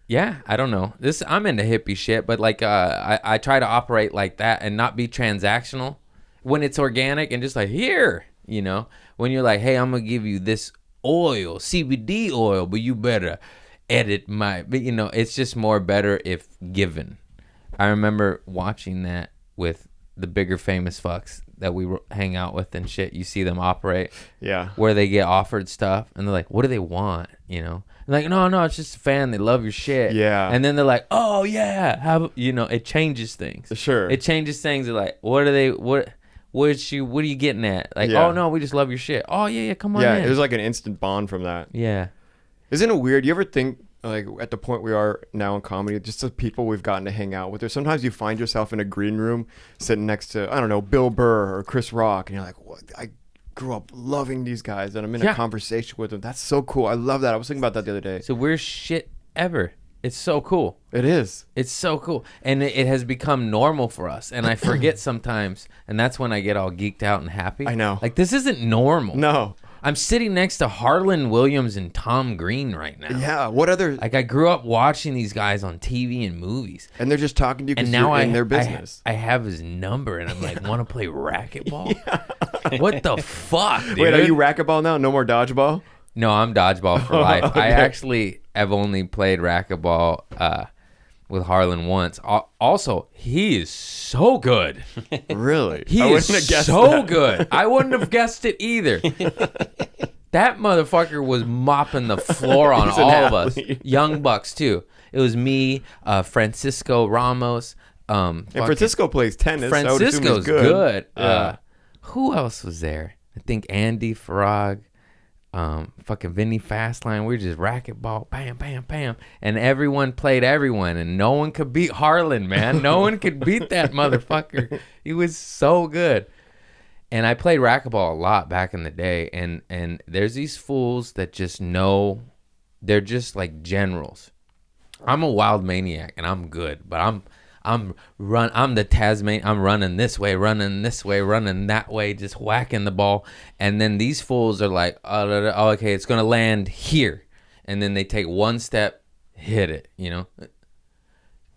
Speaker 1: Yeah, I don't know. I'm into hippie shit, but like I try to operate like that and not be transactional when it's organic and just like, here, you know, when you're like, hey, I'm gonna give you this oil, CBD oil, but you better edit but you know, it's just more better if given. I remember watching that with the bigger famous fucks that we hang out with and shit. You see them operate,
Speaker 2: Yeah.
Speaker 1: where they get offered stuff and they're like, what do they want, you know? And like, no, it's just a fan, they love your shit.
Speaker 2: Yeah.
Speaker 1: And then they're like, oh yeah, you know, it changes things.
Speaker 2: Sure.
Speaker 1: It changes things. They're like, what are you getting at? Like,
Speaker 2: Yeah.
Speaker 1: oh no, we just love your shit. Oh yeah, come on
Speaker 2: Yeah,
Speaker 1: in.
Speaker 2: there's like an instant bond from that.
Speaker 1: Yeah.
Speaker 2: Isn't it weird? You ever think, like, at the point we are now in comedy, just the people we've gotten to hang out with, or sometimes you find yourself in a green room sitting next to, I don't know, Bill Burr or Chris Rock, and you're like, what? I grew up loving these guys, and I'm in a conversation with them. That's so cool. I love that. I was thinking about that the other day.
Speaker 1: It's the weirdest shit ever. It's so cool.
Speaker 2: It is.
Speaker 1: It's so cool. And it has become normal for us. And I forget sometimes. And that's when I get all geeked out and happy.
Speaker 2: I know.
Speaker 1: Like, this isn't normal.
Speaker 2: No.
Speaker 1: I'm sitting next to Harlan Williams and Tom Green right now.
Speaker 2: Yeah. What other?
Speaker 1: Like, I grew up watching these guys on TV and movies.
Speaker 2: And they're just talking to you because
Speaker 1: And now
Speaker 2: you're in their business.
Speaker 1: I have his number. And I'm like, want to play racquetball? What the fuck, dude?
Speaker 2: Wait, are you racquetball now? No more dodgeball?
Speaker 1: No, I'm dodgeball for life.
Speaker 2: Okay.
Speaker 1: I've only played racquetball with Harlan once. Also, he is so good.
Speaker 2: Really?
Speaker 1: He is so good. I wouldn't have guessed it either. That motherfucker was mopping the floor on all of us. Young bucks, too. It was me, Francisco Ramos.
Speaker 2: And Francisco plays tennis.
Speaker 1: Francisco's good.
Speaker 2: Yeah.
Speaker 1: Who else was there? I think Andy Farag, fucking Vinny Fastline. We were just racquetball, bam, bam, bam. And everyone played everyone, and no one could beat Harlan, man. No one could beat that motherfucker. He was so good. And I played racquetball a lot back in the day, and there's these fools that just know, they're just like generals. I'm a wild maniac, and I'm good, but I'm the Tasmanian. I'm running this way, running that way, just whacking the ball. And then these fools are like, oh, okay, it's gonna land here, and then they take one step, hit it, you know,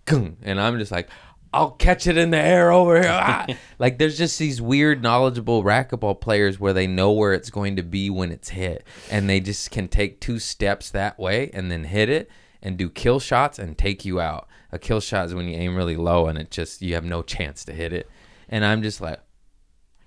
Speaker 1: and I'm just like, I'll catch it in the air over here. Like, there's just these weird, knowledgeable racquetball players where they know where it's going to be when it's hit, and they just can take 2 steps that way and then hit it and do kill shots and take you out. A kill shot is when you aim really low and it just, you have no chance to hit it. And I'm just like,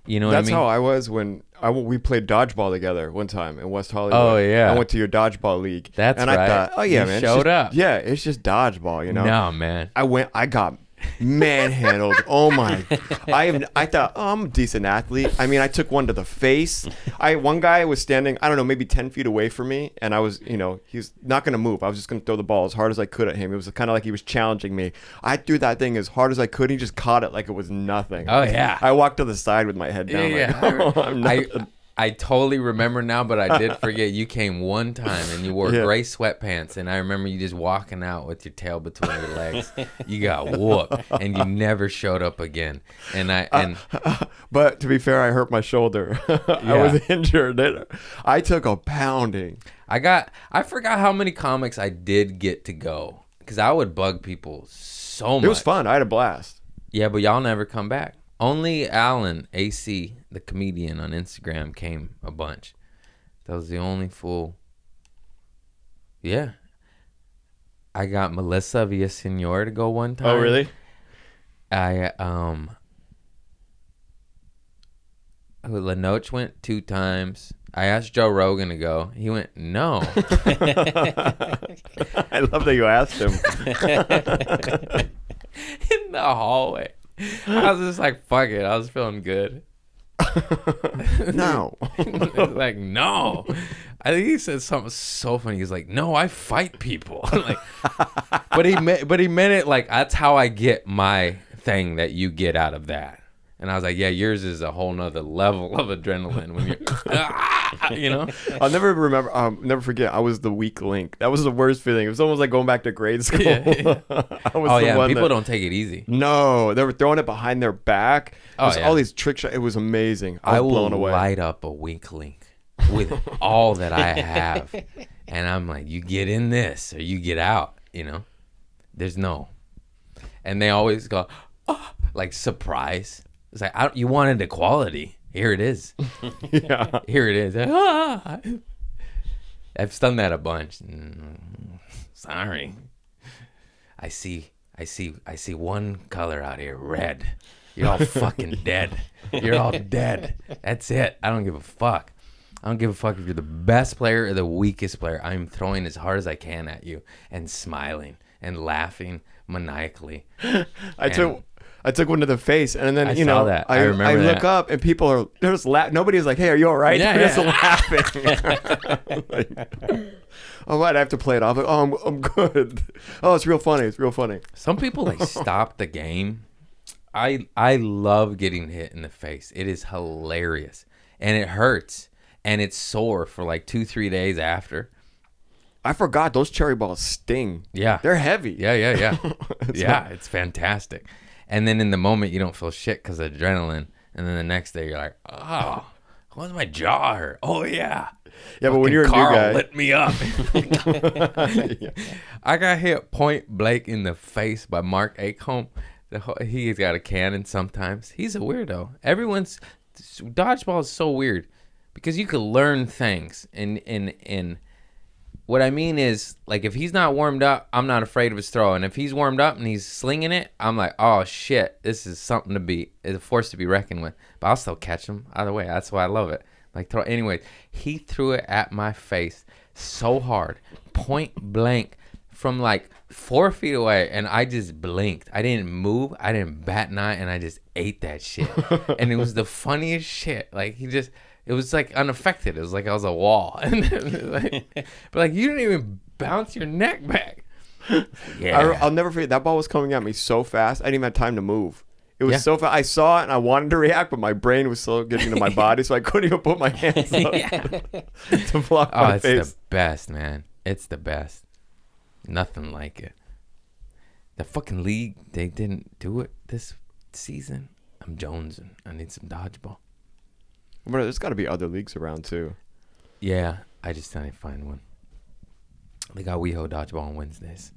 Speaker 1: you know what I mean?
Speaker 2: That's how I was when we played dodgeball together one time in West Hollywood.
Speaker 1: Oh, yeah.
Speaker 2: I went to your dodgeball league.
Speaker 1: That's
Speaker 2: and
Speaker 1: right.
Speaker 2: I thought, oh, yeah,
Speaker 1: You
Speaker 2: man.
Speaker 1: showed up.
Speaker 2: Yeah, it's just dodgeball, you know?
Speaker 1: No, man.
Speaker 2: I got manhandled. Oh my! I thought, oh, I'm a decent athlete. I mean, I took one to the face. One guy was standing, I don't know, maybe 10 feet away from me, and I was, he's not gonna move. I was just gonna throw the ball as hard as I could at him. It was kind of like he was challenging me. I threw that thing as hard as I could. He just caught it like it was nothing.
Speaker 1: Oh yeah.
Speaker 2: I walked to the side with my head down.
Speaker 1: Yeah. I totally remember now, but I did forget. You came one time and you wore gray sweatpants, and I remember you just walking out with your tail between your legs. You got whooped, and you never showed up again. But
Speaker 2: to be fair, I hurt my shoulder. I was injured. I took a pounding.
Speaker 1: I forgot how many comics I did get to go, because I would bug people so much.
Speaker 2: It was fun. I had a blast.
Speaker 1: Yeah, but y'all never come back. Only Alan, AC, the comedian on Instagram, came a bunch. That was the only fool. Yeah. I got Melissa Villasenor to go one time.
Speaker 2: Oh, really?
Speaker 1: Lenoch went 2 times. I asked Joe Rogan to go. He went, no.
Speaker 2: I love that you asked him.
Speaker 1: In the hallway. I was just like, fuck it. I was feeling good.
Speaker 2: No.
Speaker 1: Like, no. I think he said something so funny. He's like, no, I fight people. Like, but he meant it like, that's how I get my thing that you get out of that. And I was like, yeah, yours is a whole nother level of adrenaline when you're, you know?
Speaker 2: I'll never forget. I was the weak link. That was the worst feeling. It was almost like going back to grade school.
Speaker 1: Yeah. People don't take it easy.
Speaker 2: No, they were throwing it behind their back. All these trick shots. It was amazing. I was blown away.
Speaker 1: Light up a weak link with all that I have. And I'm like, you get in this or you get out, you know? There's no. And they always go, oh, like surprise. It's like, you wanted equality. Here it is.
Speaker 2: Yeah.
Speaker 1: Here it is. I've done that a bunch. Sorry. I see one color out here, red. You're all fucking dead. You're all dead. That's it. I don't give a fuck. I don't give a fuck if you're the best player or the weakest player. I'm throwing as hard as I can at you and smiling and laughing maniacally.
Speaker 2: I took one to the face, and then
Speaker 1: I
Speaker 2: look up, and people are just laughing. Nobody's like, "Hey, are you all right?"
Speaker 1: Yeah,
Speaker 2: They're just laughing. Like, oh, what? I have to play it off. Like, oh, I'm good. Oh, it's real funny. It's real funny.
Speaker 1: Some people like stop the game. I love getting hit in the face. It is hilarious, and it hurts, and it's sore for like 2-3 days after.
Speaker 2: I forgot those cherry balls sting.
Speaker 1: Yeah,
Speaker 2: they're heavy.
Speaker 1: Yeah. It's fantastic. And then in the moment, you don't feel shit because of adrenaline. And then the next day, you're like, oh, why's my jaw hurt? Oh, yeah.
Speaker 2: Yeah, but when you're a
Speaker 1: Carl
Speaker 2: new guy.
Speaker 1: lit me up.
Speaker 2: Yeah.
Speaker 1: I got hit point blank in the face by Mark Acomb. He's got a cannon sometimes. He's a weirdo. Dodgeball is so weird because you could learn things. And what I mean is, like, if he's not warmed up, I'm not afraid of his throw. And if he's warmed up and he's slinging it, I'm like, oh, shit, this is something to be, it's a force to be reckoned with. But I'll still catch him either way. That's why I love it. Like, throw. Anyway, he threw it at my face so hard, point blank, from like 4 feet away, and I just blinked. I didn't move. I didn't bat an eye, and I just ate that shit. And it was the funniest shit. Like, it was like unaffected. It was like I was a wall. But like, you didn't even bounce your neck back. Yeah.
Speaker 2: I'll never forget. That ball was coming at me so fast. I didn't even have time to move. It was so fast. I saw it and I wanted to react, but my brain was still getting to my body, so I couldn't even put my hands up to block my face.
Speaker 1: It's the best, man. It's the best. Nothing like it. The fucking league, they didn't do it this season. I'm jonesing. I need some dodgeball.
Speaker 2: Well, there's got to be other leagues around too.
Speaker 1: Yeah, I just need to find one. They got WeHo dodgeball on Wednesdays,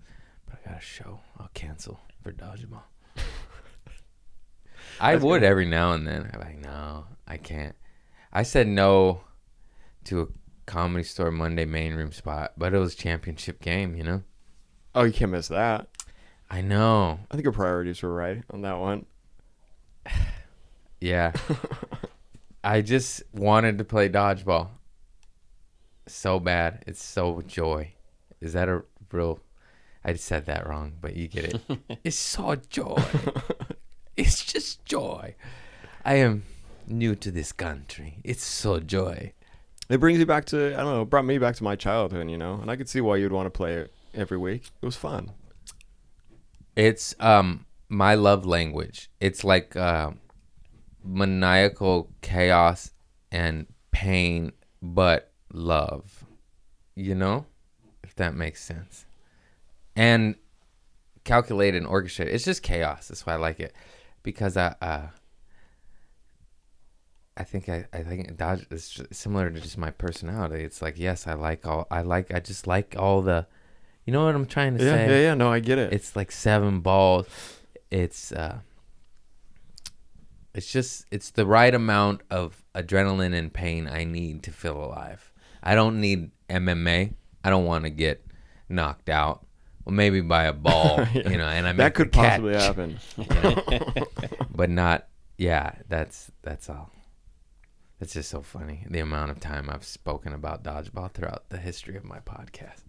Speaker 1: but I got a show. I'll cancel for dodgeball. I would good. Every now and then. I'm like, no, I can't. I said no to a Comedy Store Monday main room spot, but it was championship game, you know?
Speaker 2: Oh, you can't miss that.
Speaker 1: I know.
Speaker 2: I think your priorities were right on that one.
Speaker 1: Yeah. I just wanted to play dodgeball so bad. It's so joy. Is that a real... I said that wrong, but you get it. It's so joy. It's just joy. I am new to this country. It's so joy.
Speaker 2: It brings you back to, I don't know, it brought me back to my childhood, you know? And I could see why you'd want to play it every week. It was fun.
Speaker 1: It's my love language. It's like maniacal chaos and pain, but love. You know? If that makes sense. And calculated and orchestrated. It's just chaos. That's why I like it. Because I think Dodge is similar to just my personality. It's like, yes, I just like all the, you know what I'm trying to say?
Speaker 2: Yeah. No, I get it.
Speaker 1: It's like 7 balls. It's the right amount of adrenaline and pain I need to feel alive. I don't need MMA. I don't want to get knocked out. Well, maybe by a ball, yeah. You know, and I
Speaker 2: that could possibly happen.
Speaker 1: You know? But not, yeah, that's all. It's just so funny, the amount of time I've spoken about dodgeball throughout the history of my podcast.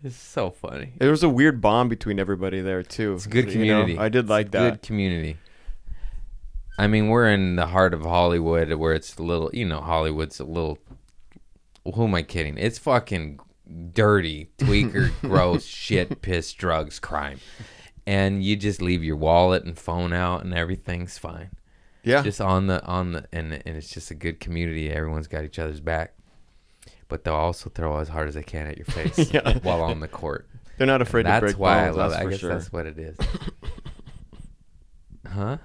Speaker 1: It's so funny.
Speaker 2: There was a weird bond between everybody there, too.
Speaker 1: It's a good community.
Speaker 2: You know, I did like that.
Speaker 1: Good community. I mean, we're in the heart of Hollywood where it's a little, you know, Hollywood's a little, who am I kidding? It's fucking dirty, tweaker, gross, shit, piss, drugs, crime. And you just leave your wallet and phone out and everything's fine.
Speaker 2: Yeah.
Speaker 1: Just on the and it's just a good community. Everyone's got each other's back. But they'll also throw as hard as they can at your face while on the court.
Speaker 2: They're not afraid to break bones. That's why I love it. I guess
Speaker 1: that's what it is. Huh?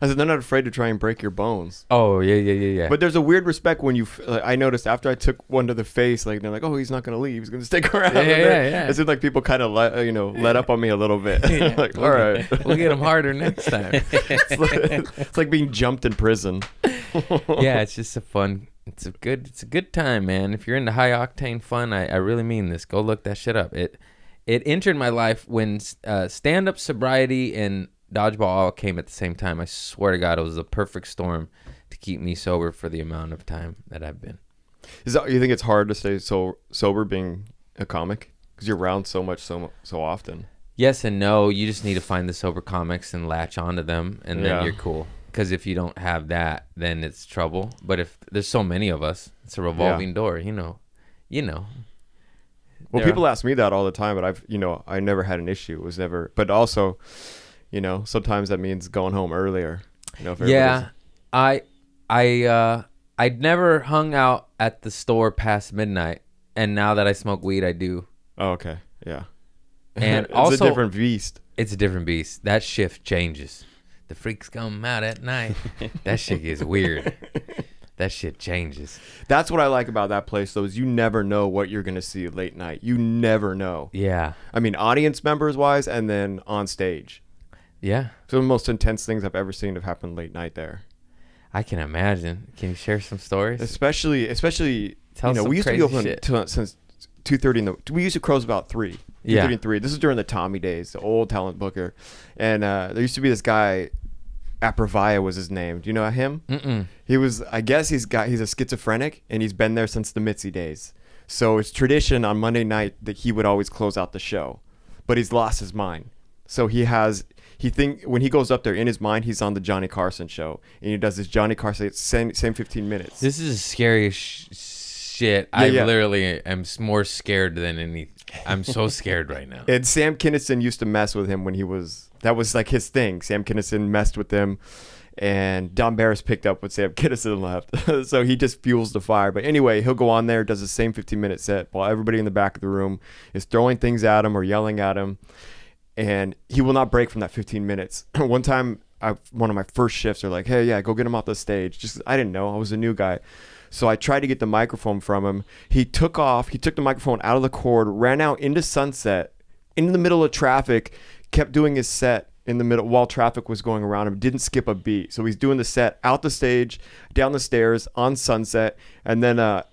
Speaker 2: I said they're not afraid to try and break your bones.
Speaker 1: Oh, yeah.
Speaker 2: But there's a weird respect when you... I noticed after I took one to the face, like they're like, oh, he's not going to leave. He's going to stick around.
Speaker 1: Yeah.
Speaker 2: It seemed like people kind of let up on me a little bit. Like, all right.
Speaker 1: We'll get him harder next time.
Speaker 2: It's like being jumped in prison.
Speaker 1: Yeah, it's just it's a good time, man. If you're into high octane fun, I really mean this. Go look that shit up. It entered my life when stand-up, sobriety, and dodgeball all came at the same time. I swear to God, it was a perfect storm to keep me sober for the amount of time that I've been.
Speaker 2: You think it's hard to stay sober being a comic because you're around so much so often?
Speaker 1: Yes and no. You just need to find the sober comics and latch onto them, and then you're cool. Because if you don't have that, then it's trouble. But if there's so many of us, it's a revolving door. You know.
Speaker 2: Well, people ask me that all the time, but I never had an issue. It was never. But also, you know, sometimes that means going home earlier. You know, if
Speaker 1: I'd never hung out at the store past midnight, and now that I smoke weed, I do.
Speaker 2: Oh, okay, yeah.
Speaker 1: And
Speaker 2: it's
Speaker 1: also,
Speaker 2: a different beast.
Speaker 1: It's a different beast. That shift changes. The freaks come out at night. That shit gets weird. That shit changes.
Speaker 2: That's what I like about that place, though, is you never know what you're going to see late night. You never know.
Speaker 1: Yeah.
Speaker 2: I mean, audience members wise, and then on stage.
Speaker 1: Yeah.
Speaker 2: Some of the most intense things I've ever seen have happened late night there.
Speaker 1: I can imagine. Can you share some stories?
Speaker 2: Especially
Speaker 1: Tell
Speaker 2: we used to be open
Speaker 1: shit.
Speaker 2: since 2:30 in the. We used to close about 3. 2:30
Speaker 1: Yeah.
Speaker 2: and 3. This is during the Tommy days, the old talent booker, and there used to be this guy. Aprovia was his name. Do you know him?
Speaker 1: Mm-mm.
Speaker 2: He was. I guess he's a schizophrenic, and he's been there since the Mitzi days. So it's tradition on Monday night that he would always close out the show, but he's lost his mind. So when he goes up there in his mind, he's on the Johnny Carson show, and he does this Johnny Carson same 15 minutes.
Speaker 1: This is scary as shit.
Speaker 2: Yeah,
Speaker 1: I literally am more scared than any. I'm so scared right now.
Speaker 2: And Sam Kinison used to mess with him when that was like his thing. Sam Kinison messed with him, and Don Barris picked up what Sam Kinison left. So he just fuels the fire. But anyway, he'll go on there, does the same 15-minute set while everybody in the back of the room is throwing things at him or yelling at him. And he will not break from that 15 minutes. One time, one of my first shifts are like, hey, yeah, go get him off the stage. Just I didn't know. I was a new guy. So I tried to get the microphone from him. He took the microphone out of the cord, ran out into Sunset, into the middle of traffic, kept doing his set in the middle while traffic was going around him, didn't skip a beat. So he's doing the set out the stage, down the stairs, on Sunset, and then the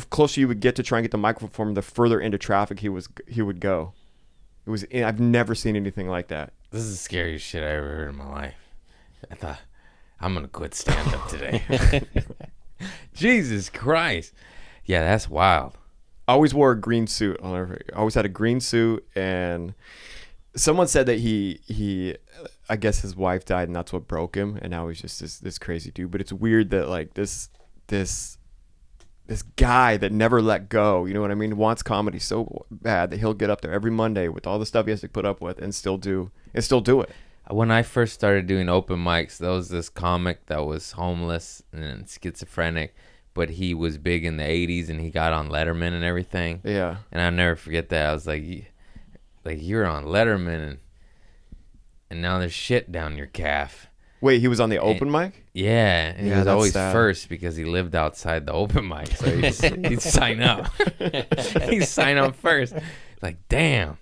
Speaker 2: closer you would get to try and get the microphone from him, the further into traffic he would go. I've never seen anything like that.
Speaker 1: This is the scariest shit I ever heard in my life. I thought, I'm going to quit stand-up today. Jesus Christ. Yeah, that's wild.
Speaker 2: I always wore a green suit. I always had a green suit, and someone said that he I guess his wife died and that's what broke him, and now he's just this crazy dude. But it's weird that like this guy that never let go, you know what I mean, wants comedy so bad that he'll get up there every Monday with all the stuff he has to put up with and still do it.
Speaker 1: When I first started doing open mics, there was this comic that was homeless and schizophrenic, but he was big in the 80s and he got on Letterman and everything.
Speaker 2: Yeah.
Speaker 1: And I'll never forget that. I was like you're on Letterman and now there's shit down your calf.
Speaker 2: Wait, he was on the open mic?
Speaker 1: Yeah, and he was always first because he lived outside the open mic. So he'd sign up. He'd sign up first. Like, damn.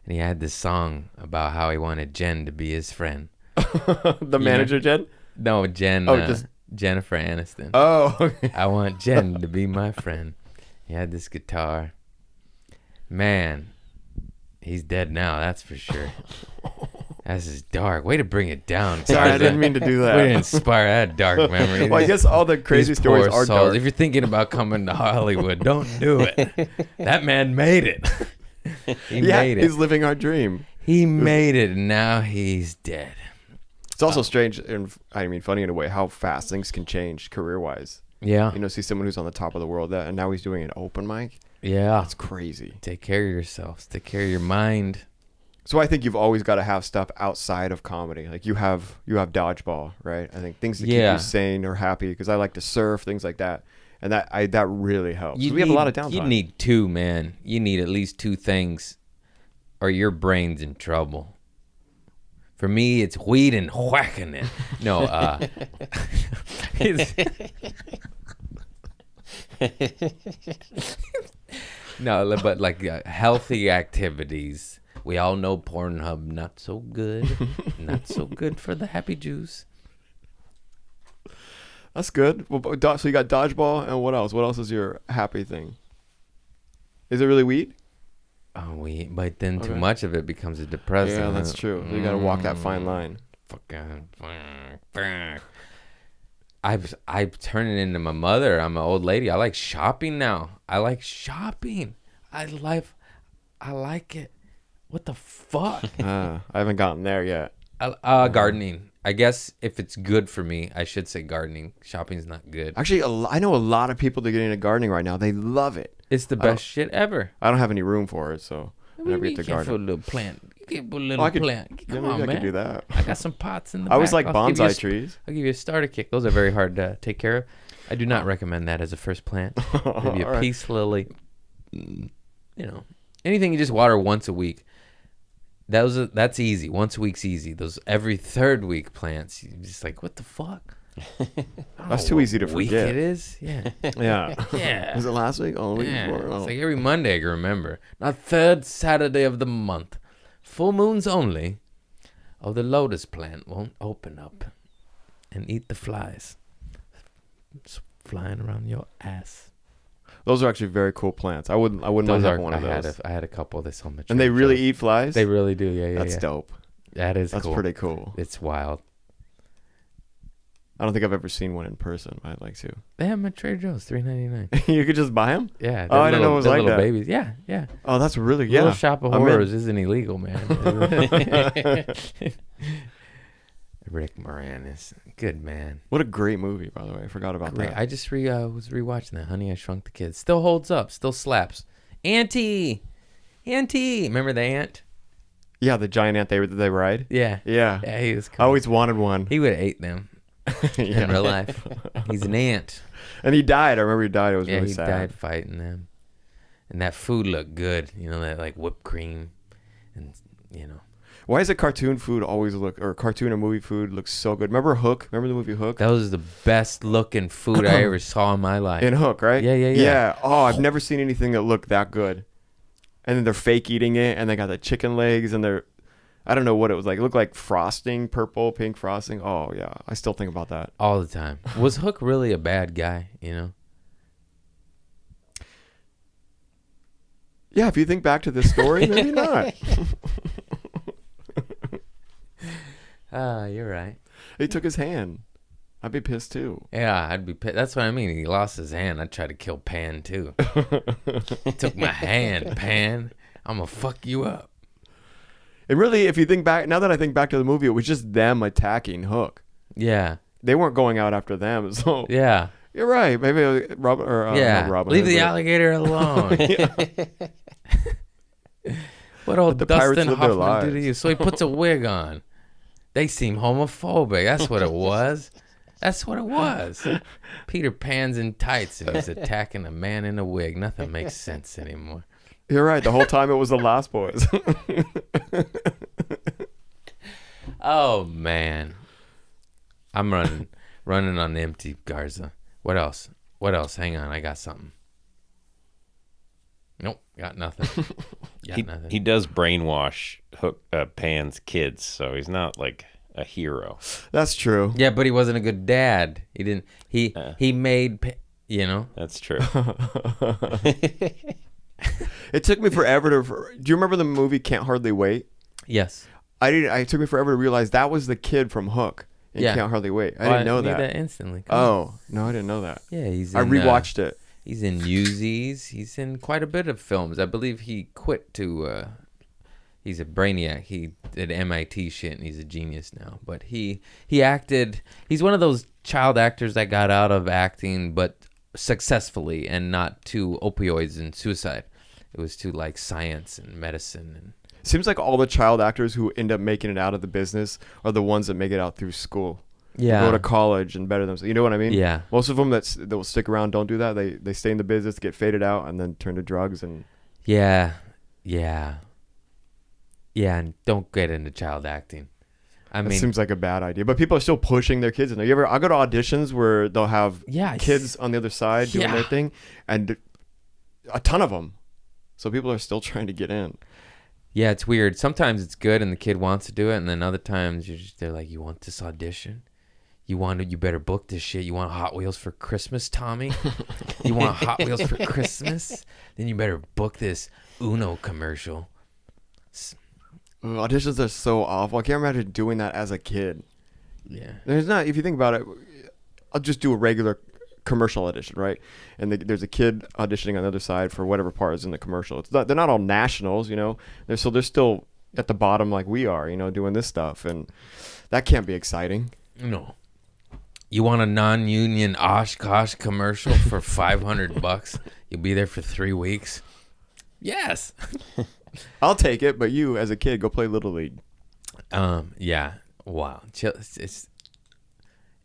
Speaker 1: And he had this song about how he wanted Jen to be his friend.
Speaker 2: The manager, Jen?
Speaker 1: No, Jen.
Speaker 2: Just
Speaker 1: Jennifer Aniston.
Speaker 2: Oh, okay.
Speaker 1: I want Jen to be my friend. He had this guitar. Man, he's dead now, that's for sure. This is dark. Way to bring it down.
Speaker 2: Sorry, I didn't mean to do that.
Speaker 1: Way to inspire that dark memory.
Speaker 2: Well, I guess all the crazy stories are dark.
Speaker 1: If you're thinking about coming to Hollywood, don't do it. That man made it. He made it.
Speaker 2: He's living our dream.
Speaker 1: He made it, and now he's dead.
Speaker 2: It's also strange, and I mean funny in a way, how fast things can change career-wise.
Speaker 1: Yeah.
Speaker 2: You know, see someone who's on the top of the world, and now he's doing an open mic.
Speaker 1: Yeah.
Speaker 2: That's crazy.
Speaker 1: Take care of yourselves. Take care of your mind.
Speaker 2: So I think you've always got to have stuff outside of comedy. Like you have Dodgeball, right? I think things that keep you sane or happy, because I like to surf, things like that. And that really helps. We have a lot of downtime.
Speaker 1: You need two, man. You need at least two things or your brain's in trouble. For me, it's weed and whacking it. No, no, but like healthy activities. We all know Pornhub, not so good. Not so good for the happy Jews.
Speaker 2: That's good. Well, so you got Dodgeball, and what else? What else is your happy thing? Is it really weed?
Speaker 1: Oh, but then too much of it becomes a depressant.
Speaker 2: Yeah, that's true. You got to walk that fine line.
Speaker 1: I've turned it into my mother. I'm an old lady. I like shopping now. I like shopping. I like it. What the fuck?
Speaker 2: I haven't gotten there yet.
Speaker 1: Gardening. I guess if it's good for me, I should say gardening. Shopping's not good.
Speaker 2: Actually, I know a lot of people that get into gardening right now. They love it.
Speaker 1: It's the best shit ever.
Speaker 2: I don't have any room for it, so I never get to garden.
Speaker 1: For a little plant. You can put a little plant. Come on, man.
Speaker 2: I could do that.
Speaker 1: I got some pots in the back.
Speaker 2: I always like bonsai trees.
Speaker 1: I'll give you a starter kit. Those are very hard to take care of. I do not recommend that as a first plant. Maybe a peace lily. You know, anything you just water once a week. That's easy. Once a week's easy. Those every third week plants, you're just like, what the fuck?
Speaker 2: That's too easy to forget.
Speaker 1: Week it is? Yeah.
Speaker 2: Yeah.
Speaker 1: Yeah.
Speaker 2: Was it last week? Oh, week before? Oh.
Speaker 1: It's like every Monday I can remember. Not third Saturday of the month. Full moons only. Oh, the lotus plant won't open up and eat the flies. It's flying around your ass.
Speaker 2: Those are actually very cool plants. I wouldn't mind having one of those.
Speaker 1: I had a couple. They sold me.
Speaker 2: And they really eat flies?
Speaker 1: They really do. Yeah, yeah.
Speaker 2: That's dope.
Speaker 1: That's
Speaker 2: cool. Pretty cool.
Speaker 1: It's wild.
Speaker 2: I don't think I've ever seen one in person. I'd like to.
Speaker 1: They have them at Trader Joe's, $3.99.
Speaker 2: You could just buy them?
Speaker 1: Yeah.
Speaker 2: Oh, I didn't know it was like
Speaker 1: little
Speaker 2: that.
Speaker 1: babies. Yeah, yeah.
Speaker 2: Oh, that's really
Speaker 1: Little Shop of Horrors isn't illegal, man. Rick Moranis, good man.
Speaker 2: What a great movie, by the way. I forgot about that.
Speaker 1: I just was rewatching that. Honey, I Shrunk the Kids. Still holds up. Still slaps. Auntie. Remember the ant?
Speaker 2: Yeah, the giant ant they ride.
Speaker 1: Yeah.
Speaker 2: Yeah.
Speaker 1: Yeah, he was cool.
Speaker 2: I always wanted one.
Speaker 1: He would have ate them in real life. He's an ant.
Speaker 2: And he died. I remember he died. It was really sad.
Speaker 1: Yeah, he died fighting them. And that food looked good. You know, that like whipped cream. And, you know.
Speaker 2: Why is it cartoon food always cartoon or movie food looks so good? Remember Hook? Remember the movie Hook?
Speaker 1: That was the best looking food I ever saw in my life.
Speaker 2: In Hook, right?
Speaker 1: Yeah.
Speaker 2: Yeah. Oh, I've never seen anything that looked that good. And then they're fake eating it, and they got the chicken legs, and I don't know what it was like. It looked like frosting, purple, pink frosting. Oh, yeah. I still think about that.
Speaker 1: All the time. Was Hook really a bad guy, you know?
Speaker 2: Yeah, if you think back to this story, maybe not.
Speaker 1: You're right.
Speaker 2: He took his hand. I'd be pissed too.
Speaker 1: Yeah, I'd be pissed. That's what I mean. He lost his hand. I'd try to kill Pan too. He took my hand, Pan. I'm going to fuck you up.
Speaker 2: And really, if you think back, now that I think back to the movie, it was just them attacking Hook.
Speaker 1: Yeah.
Speaker 2: They weren't going out after them. So
Speaker 1: yeah.
Speaker 2: You're right. Maybe Robin or
Speaker 1: yeah.
Speaker 2: Robin
Speaker 1: Leave the alligator alone. What old Dustin Hoffman do to you? So he puts a wig on. They seem homophobic. That's what it was. That's what it was. Peter Pan's in tights and he's attacking a man in a wig. Nothing makes sense anymore.
Speaker 2: You're right. The whole time it was the Lost Boys.
Speaker 1: Oh, man. I'm running on empty, Garza. What else? Hang on. I got something. Nope. Got nothing.
Speaker 3: He does brainwash Pan's kids, so he's not like a hero.
Speaker 2: That's true.
Speaker 1: Yeah, but he wasn't a good dad. He didn't. He made. You know.
Speaker 3: That's true.
Speaker 2: It took me forever to. Do you remember the movie Can't Hardly Wait?
Speaker 1: Yes.
Speaker 2: It took me forever to realize that was the kid from Hook in Can't Hardly Wait. I didn't know that.
Speaker 1: I knew that instantly.
Speaker 2: Oh no, I didn't know that.
Speaker 1: Yeah,
Speaker 2: I rewatched it.
Speaker 1: He's in Newsies. He's in quite a bit of films. I believe he quit to. He's a brainiac. He did MIT shit, and he's a genius now. But he acted. He's one of those child actors that got out of acting, but successfully, and not to opioids and suicide. It was to like science and medicine. And
Speaker 2: seems like all the child actors who end up making it out of the business are the ones that make it out through school.
Speaker 1: Yeah.
Speaker 2: Go to college and better themselves. You know what I mean?
Speaker 1: Yeah.
Speaker 2: Most of them that will stick around don't do that. They stay in the business, get faded out, and then turn to drugs and.
Speaker 1: Yeah. And don't get into child acting. I mean,
Speaker 2: seems like a bad idea, but people are still pushing their kids in there. I go to auditions where they'll have kids on the other side doing their thing, and a ton of them. So people are still trying to get in.
Speaker 1: Yeah, it's weird. Sometimes it's good and the kid wants to do it, and then other times they're like, "You want this audition? You better book this shit. You want Hot Wheels for Christmas, Tommy? You want Hot Wheels for Christmas? Then you better book this Uno commercial."
Speaker 2: Auditions are so awful. I can't imagine doing that as a kid.
Speaker 1: Yeah.
Speaker 2: There's not, if you think about it, I'll just do a regular commercial audition, right? And there's a kid auditioning on the other side for whatever part is in the commercial. They're not all nationals, you know. They're still at the bottom like we are, you know, doing this stuff, and that can't be exciting.
Speaker 1: No. You want a non-union Oshkosh commercial for $500? You'll be there for 3 weeks. Yes.
Speaker 2: I'll take it, but you, as a kid, go play Little League.
Speaker 1: Yeah. Wow.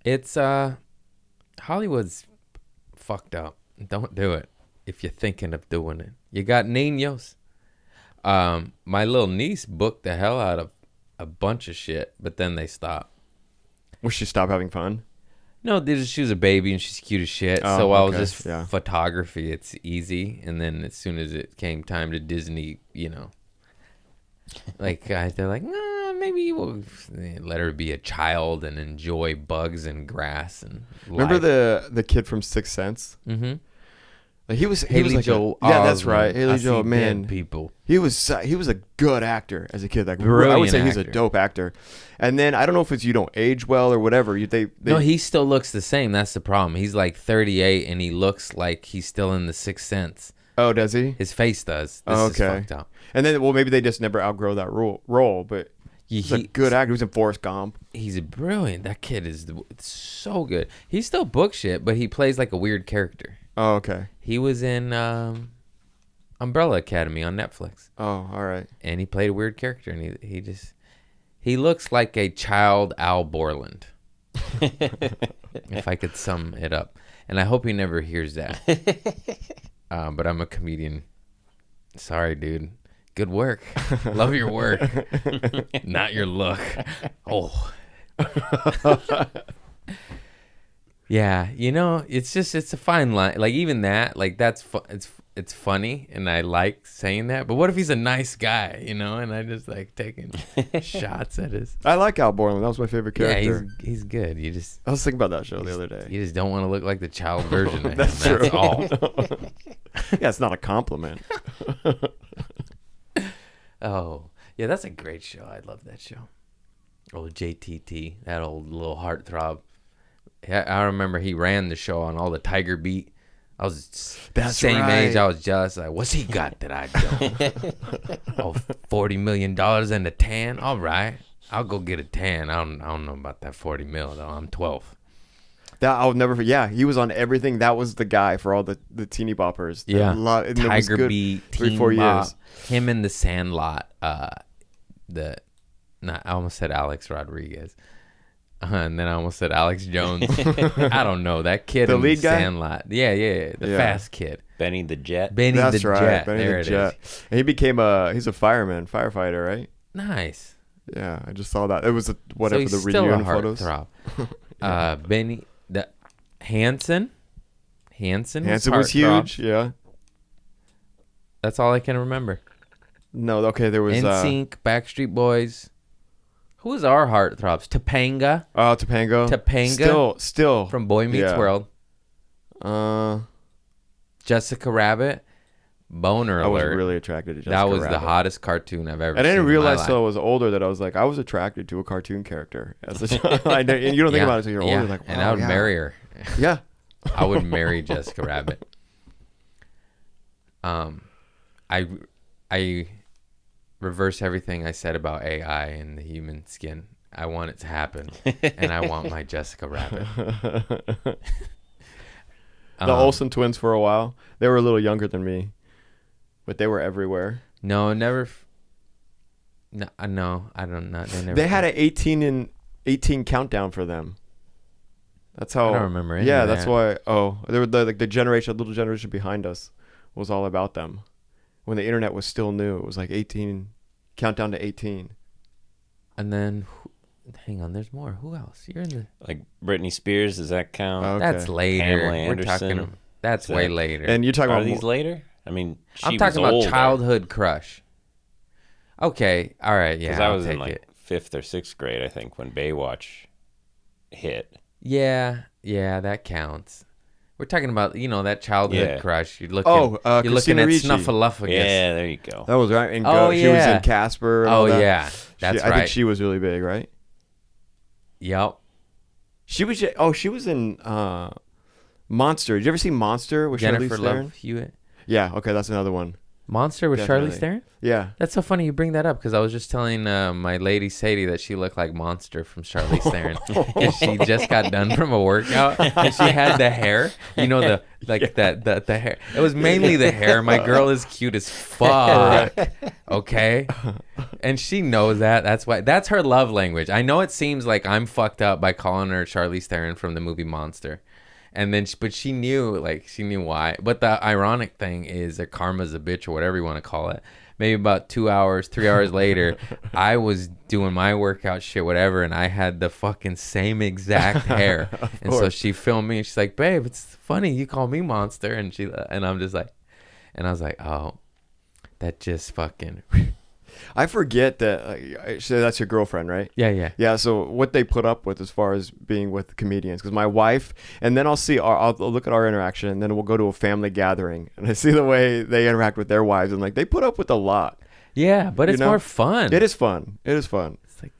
Speaker 1: It's Hollywood's fucked up. Don't do it if you're thinking of doing it. You got niños. My little niece booked the hell out of a bunch of shit, but then they stopped.
Speaker 2: Will she stop having fun?
Speaker 1: No, she was a baby and she's cute as shit.
Speaker 2: Oh,
Speaker 1: so I was
Speaker 2: okay.
Speaker 1: just photography. It's easy. And then as soon as it came time to Disney, you know, like they're like, nah, maybe we'll let her be a child and enjoy bugs and grass and life.
Speaker 2: Remember the kid from Sixth Sense?
Speaker 1: Mm-hmm.
Speaker 2: Like he was
Speaker 1: Haley
Speaker 2: like
Speaker 1: Joel
Speaker 2: yeah, that's
Speaker 1: Osment.
Speaker 2: right. Haley
Speaker 1: I
Speaker 2: Joel,
Speaker 1: see
Speaker 2: man,
Speaker 1: dead people.
Speaker 2: he was a good actor as a kid. Like I would
Speaker 1: Brilliant
Speaker 2: say he's a
Speaker 1: actor.
Speaker 2: dope actor. And then I don't know if it's you don't age well or whatever.
Speaker 1: No, he still looks the same. That's the problem. He's like 38 and he looks like he's still in The Sixth Sense.
Speaker 2: Oh, does he?
Speaker 1: His face does. This is fucked up.
Speaker 2: And then, well, maybe they just never outgrow that role. But he's a good actor. He was in Forrest Gump.
Speaker 1: He's brilliant. That kid is so good. He still books shit, but he plays like a weird character.
Speaker 2: Oh, okay.
Speaker 1: He was in Umbrella Academy on Netflix.
Speaker 2: Oh, all right.
Speaker 1: And he played a weird character, and he looks like a child Al Borland. If I could sum it up. And I hope he never hears that. But I'm a comedian. Sorry, dude. Good work. Love your work. Not your look. Oh. Yeah, it's a fine line. Like even that, like that's it's funny, and I like saying that. But what if he's a nice guy, and I just like taking shots at his.
Speaker 2: I like Al Borland. That was my favorite character.
Speaker 1: Yeah, he's good.
Speaker 2: I was thinking about that show the other day.
Speaker 1: You just don't want to look like the child version of him.
Speaker 2: That's
Speaker 1: That's
Speaker 2: true.
Speaker 1: all.
Speaker 2: Yeah, it's not a compliment.
Speaker 1: Oh, yeah, that's a great show. I love that show. Old JTT, that old little heartthrob. I remember he ran the show on all the Tiger Beat. I was same age. I was jealous. Like, what's he got that I don't? Oh, $40 million and a tan. All right, I'll go get a tan. I don't know about that 40 mil though. I'm 12.
Speaker 2: That I'll never. Yeah, he was on everything. That was the guy for all the teeny boppers.
Speaker 1: Yeah,
Speaker 2: and
Speaker 1: Tiger Beat,
Speaker 2: 3-4 years.
Speaker 1: Him in the Sandlot. I almost said Alex Rodriguez. And then I almost said Alex Jones. I don't know. That kid
Speaker 2: the
Speaker 1: in
Speaker 2: lead
Speaker 1: the
Speaker 2: guy?
Speaker 1: Sandlot. Yeah. The fast kid.
Speaker 3: Benny the Jet.
Speaker 1: Benny
Speaker 2: That's
Speaker 1: the
Speaker 2: right.
Speaker 1: Jet.
Speaker 2: Benny
Speaker 1: there
Speaker 2: the
Speaker 1: it
Speaker 2: Jet.
Speaker 1: is.
Speaker 2: And he's a firefighter, right?
Speaker 1: Nice.
Speaker 2: Yeah, I just saw that. It was whatever
Speaker 1: so
Speaker 2: the
Speaker 1: he's still a
Speaker 2: reunion photos.
Speaker 1: Heartthrob. Benny the Hanson
Speaker 2: Hanson was
Speaker 1: heartthrob.
Speaker 2: huge. Yeah.
Speaker 1: That's all I can remember.
Speaker 2: No, okay, there was
Speaker 1: NSYNC, Backstreet Boys. Who was our heartthrobs? Topanga.
Speaker 2: Oh, Topanga. Still
Speaker 1: from Boy Meets World. Jessica Rabbit. Boner
Speaker 2: I was
Speaker 1: alert.
Speaker 2: really attracted to Jessica
Speaker 1: That was
Speaker 2: Rabbit.
Speaker 1: the hottest cartoon I've ever seen.
Speaker 2: I didn't realize
Speaker 1: in my
Speaker 2: till I
Speaker 1: life.
Speaker 2: was older that I was like, I was attracted to a cartoon character as a child. And you don't think about it until you're older. Like,
Speaker 1: and I would marry her.
Speaker 2: Yeah.
Speaker 1: I would marry Jessica Rabbit. I reverse everything I said about AI and the human skin. I want it to happen, and I want my Jessica Rabbit.
Speaker 2: The Olsen twins for a while. They were a little younger than me, but they were everywhere.
Speaker 1: No, never. No, I don't know.
Speaker 2: They had an 18 countdown for them. That's how.
Speaker 1: I don't remember any
Speaker 2: Yeah,
Speaker 1: of
Speaker 2: that's
Speaker 1: that.
Speaker 2: why. Oh, they were the little generation behind us was all about them. When the internet was still new, it was like 18, countdown to 18.
Speaker 1: And then, hang on, there's more. Who else? You're in the.
Speaker 3: Like Britney Spears, does that count?
Speaker 2: Okay.
Speaker 1: That's later.
Speaker 3: Pamela
Speaker 1: We're
Speaker 3: Anderson.
Speaker 1: talking. That's way later.
Speaker 2: And you're talking
Speaker 3: Are
Speaker 2: about
Speaker 3: these later? I mean, she
Speaker 1: I'm talking
Speaker 3: was
Speaker 1: about
Speaker 3: older,
Speaker 1: childhood crush. Okay, all right, yeah,
Speaker 3: Because I
Speaker 1: I'll
Speaker 3: was in
Speaker 1: take
Speaker 3: like
Speaker 1: it.
Speaker 3: 5th or 6th grade, I think, when Baywatch hit.
Speaker 1: Yeah, that counts. We're talking about that childhood
Speaker 3: Yeah.
Speaker 1: crush. You're looking.
Speaker 2: you're
Speaker 1: you're looking
Speaker 2: Christina
Speaker 1: at
Speaker 2: Ricci.
Speaker 1: Snuffleupagus.
Speaker 3: Yeah, there you go.
Speaker 2: That was right. And
Speaker 1: Oh,
Speaker 2: she was
Speaker 1: yeah.
Speaker 2: in Casper. And
Speaker 1: Oh
Speaker 2: all that.
Speaker 1: yeah, that's
Speaker 2: I
Speaker 1: right.
Speaker 2: think she was really big, right?
Speaker 1: Yep.
Speaker 2: She was. Oh, she was in Monster. Did you ever see Monster with Charlize
Speaker 1: Jennifer
Speaker 2: Theron?
Speaker 1: Love Hewitt.
Speaker 2: Yeah. Okay, that's another one.
Speaker 1: Monster with
Speaker 2: Definitely.
Speaker 1: Charlize Theron.
Speaker 2: Yeah.
Speaker 1: That's so funny you bring that up because I was just telling my lady Sadie that she looked like Monster from Charlize Theron because she just got done from a workout and she had the hair, the hair. It was mainly the hair. My girl is cute as fuck, okay, and she knows that. That's her love language. I know it seems like I'm fucked up by calling her Charlize Theron from the movie Monster. And then, but she knew why. But the ironic thing is that karma's a bitch or whatever you want to call it. Maybe about 3 hours later, I was doing my workout shit, whatever, and I had the fucking same exact hair. And so she filmed me, and she's like, "Babe, it's funny you call me Monster," and I'm just like, and I was like, "Oh, that just fucking."
Speaker 2: I forget that. So that's your girlfriend, right?
Speaker 1: Yeah.
Speaker 2: Yeah. So what they put up with as far as being with comedians, because my wife, and then I'll look at our interaction, and then we'll go to a family gathering, and I see the way they interact with their wives, and like they put up with a lot.
Speaker 1: Yeah, but it's more fun.
Speaker 2: It is fun. It's like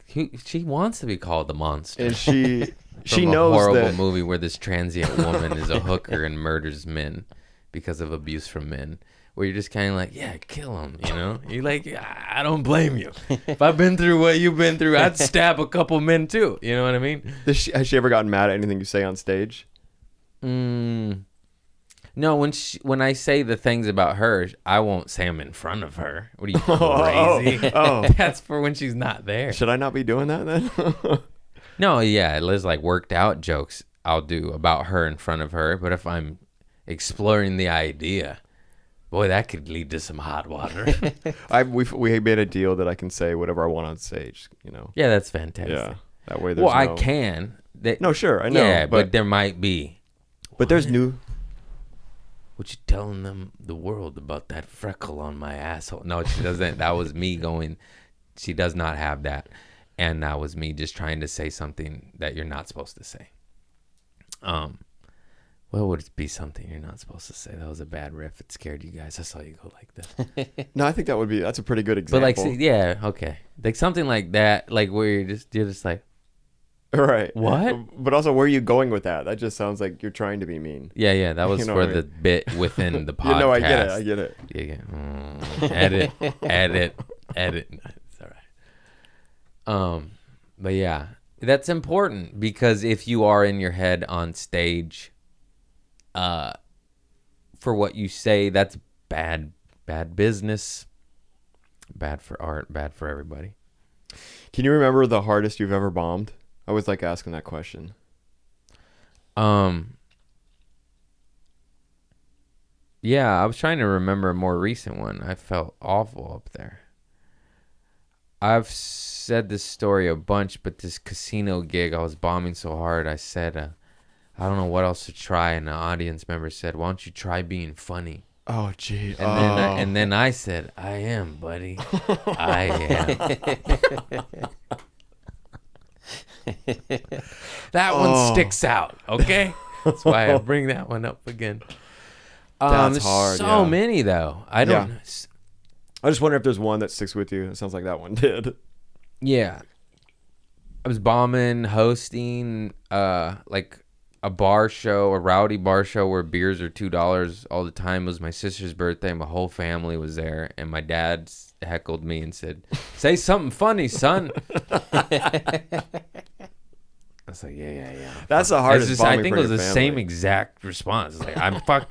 Speaker 1: she wants to be called the monster.
Speaker 2: And she
Speaker 1: From
Speaker 2: knows
Speaker 1: a horrible
Speaker 2: that
Speaker 1: movie where this transient woman is a hooker and murders men because of abuse from men. Where you're just kind of like, yeah, kill him, you know? You're like, I don't blame you. If I've been through what you've been through, I'd stab a couple men too. You know what I mean?
Speaker 2: Has she ever gotten mad at anything you say on stage?
Speaker 1: No, when I say the things about her, I won't say them in front of her. What are you, crazy?
Speaker 2: Oh.
Speaker 1: That's for when she's not there.
Speaker 2: Should I not be doing that then?
Speaker 1: No, yeah, Liz, like worked out jokes I'll do about her in front of her. But if I'm exploring the idea, boy, that could lead to some hot water.
Speaker 2: We made a deal that I can say whatever I want on stage, you know.
Speaker 1: Yeah, that's fantastic.
Speaker 2: Yeah, that way there's
Speaker 1: well, I can.
Speaker 2: No, sure, I know.
Speaker 1: Yeah, but there might be.
Speaker 2: But there's new.
Speaker 1: What you telling the world about that freckle on my asshole? No, she doesn't. That was me going. She does not have that, and that was me just trying to say something that you're not supposed to say. What would it be something you're not supposed to say? That was a bad riff. It scared you guys. I saw you go like this.
Speaker 2: No, I think that's a pretty good example.
Speaker 1: But like, yeah, okay, like something like that, like where you're just like,
Speaker 2: right.
Speaker 1: What?
Speaker 2: But also, where are you going with that? That just sounds like you're trying to be mean.
Speaker 1: Yeah, that was
Speaker 2: You know
Speaker 1: for
Speaker 2: what I
Speaker 1: the
Speaker 2: mean?
Speaker 1: bit within the podcast.
Speaker 2: You know, I get it.
Speaker 1: Yeah. Edit. No, it's all right. But yeah, that's important because if you are in your head on stage, for what you say, that's bad business, bad for art, bad for everybody.
Speaker 2: Can you remember the hardest you've ever bombed? I always like asking that question.
Speaker 1: Yeah, I was trying to remember a more recent one. I felt awful up there. I've said this story a bunch, but this casino gig, I was bombing so hard, I said, I don't know what else to try, and the audience member said, why don't you try being funny?
Speaker 2: Oh, gee.
Speaker 1: And then I said, I am, buddy. I am. That one sticks out, okay? That's why I bring that one up again.
Speaker 2: That's hard.
Speaker 1: So many though. I don't.
Speaker 2: Yeah. I just wonder if there's one that sticks with you. It sounds like that one did.
Speaker 1: Yeah, I was bombing, hosting, like a bar show, a rowdy bar show where beers are $2 all the time. It was my sister's birthday. My whole family was there, and my dad heckled me and said, "Say something funny, son." I was like, yeah.
Speaker 2: That's the hardest.
Speaker 1: I think it was the same exact response. It's like,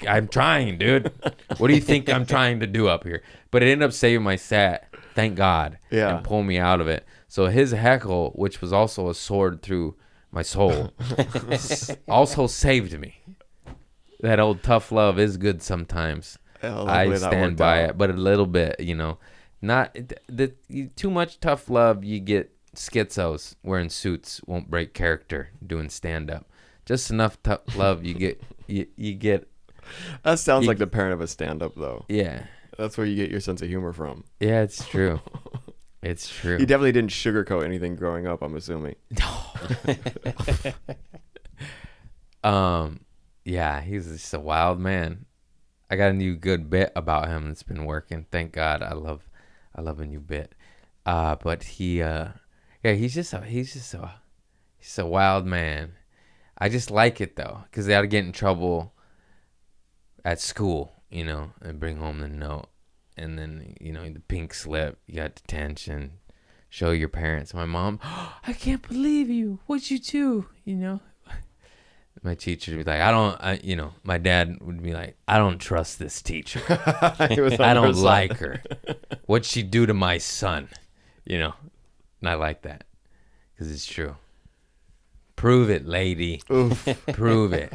Speaker 1: I'm trying, dude. What do you think I'm trying to do up here? But it ended up saving my set, thank God,
Speaker 2: Yeah.
Speaker 1: and pulling me out of it. So his heckle, which was also a sword through my soul, also saved me. That old tough love is good sometimes. I stand by it, but a little bit, you know, not too much tough love. You get schizos wearing suits, won't break character doing stand up. Just enough tough love, you get.
Speaker 2: That sounds like the parent of a stand up though.
Speaker 1: Yeah,
Speaker 2: that's where you get your sense of humor from.
Speaker 1: Yeah, it's true. It's true.
Speaker 2: You definitely didn't sugarcoat anything growing up, I'm assuming.
Speaker 1: Yeah, he's just a wild man. I got a new good bit about him that's been working. Thank God. I love a new bit. But he's just a wild man. I just like it though, because they ought to get in trouble at school, you know, and bring home the note. And then, you know, the pink slip, you got detention, show your parents. My mom, I can't believe you. What'd you do? You know, my teacher would be like, my dad would be like, I don't trust this teacher. I don't like her. What'd she do to my son? You know, and I like that because it's true. Prove it, lady.
Speaker 2: Oof.
Speaker 1: Prove it.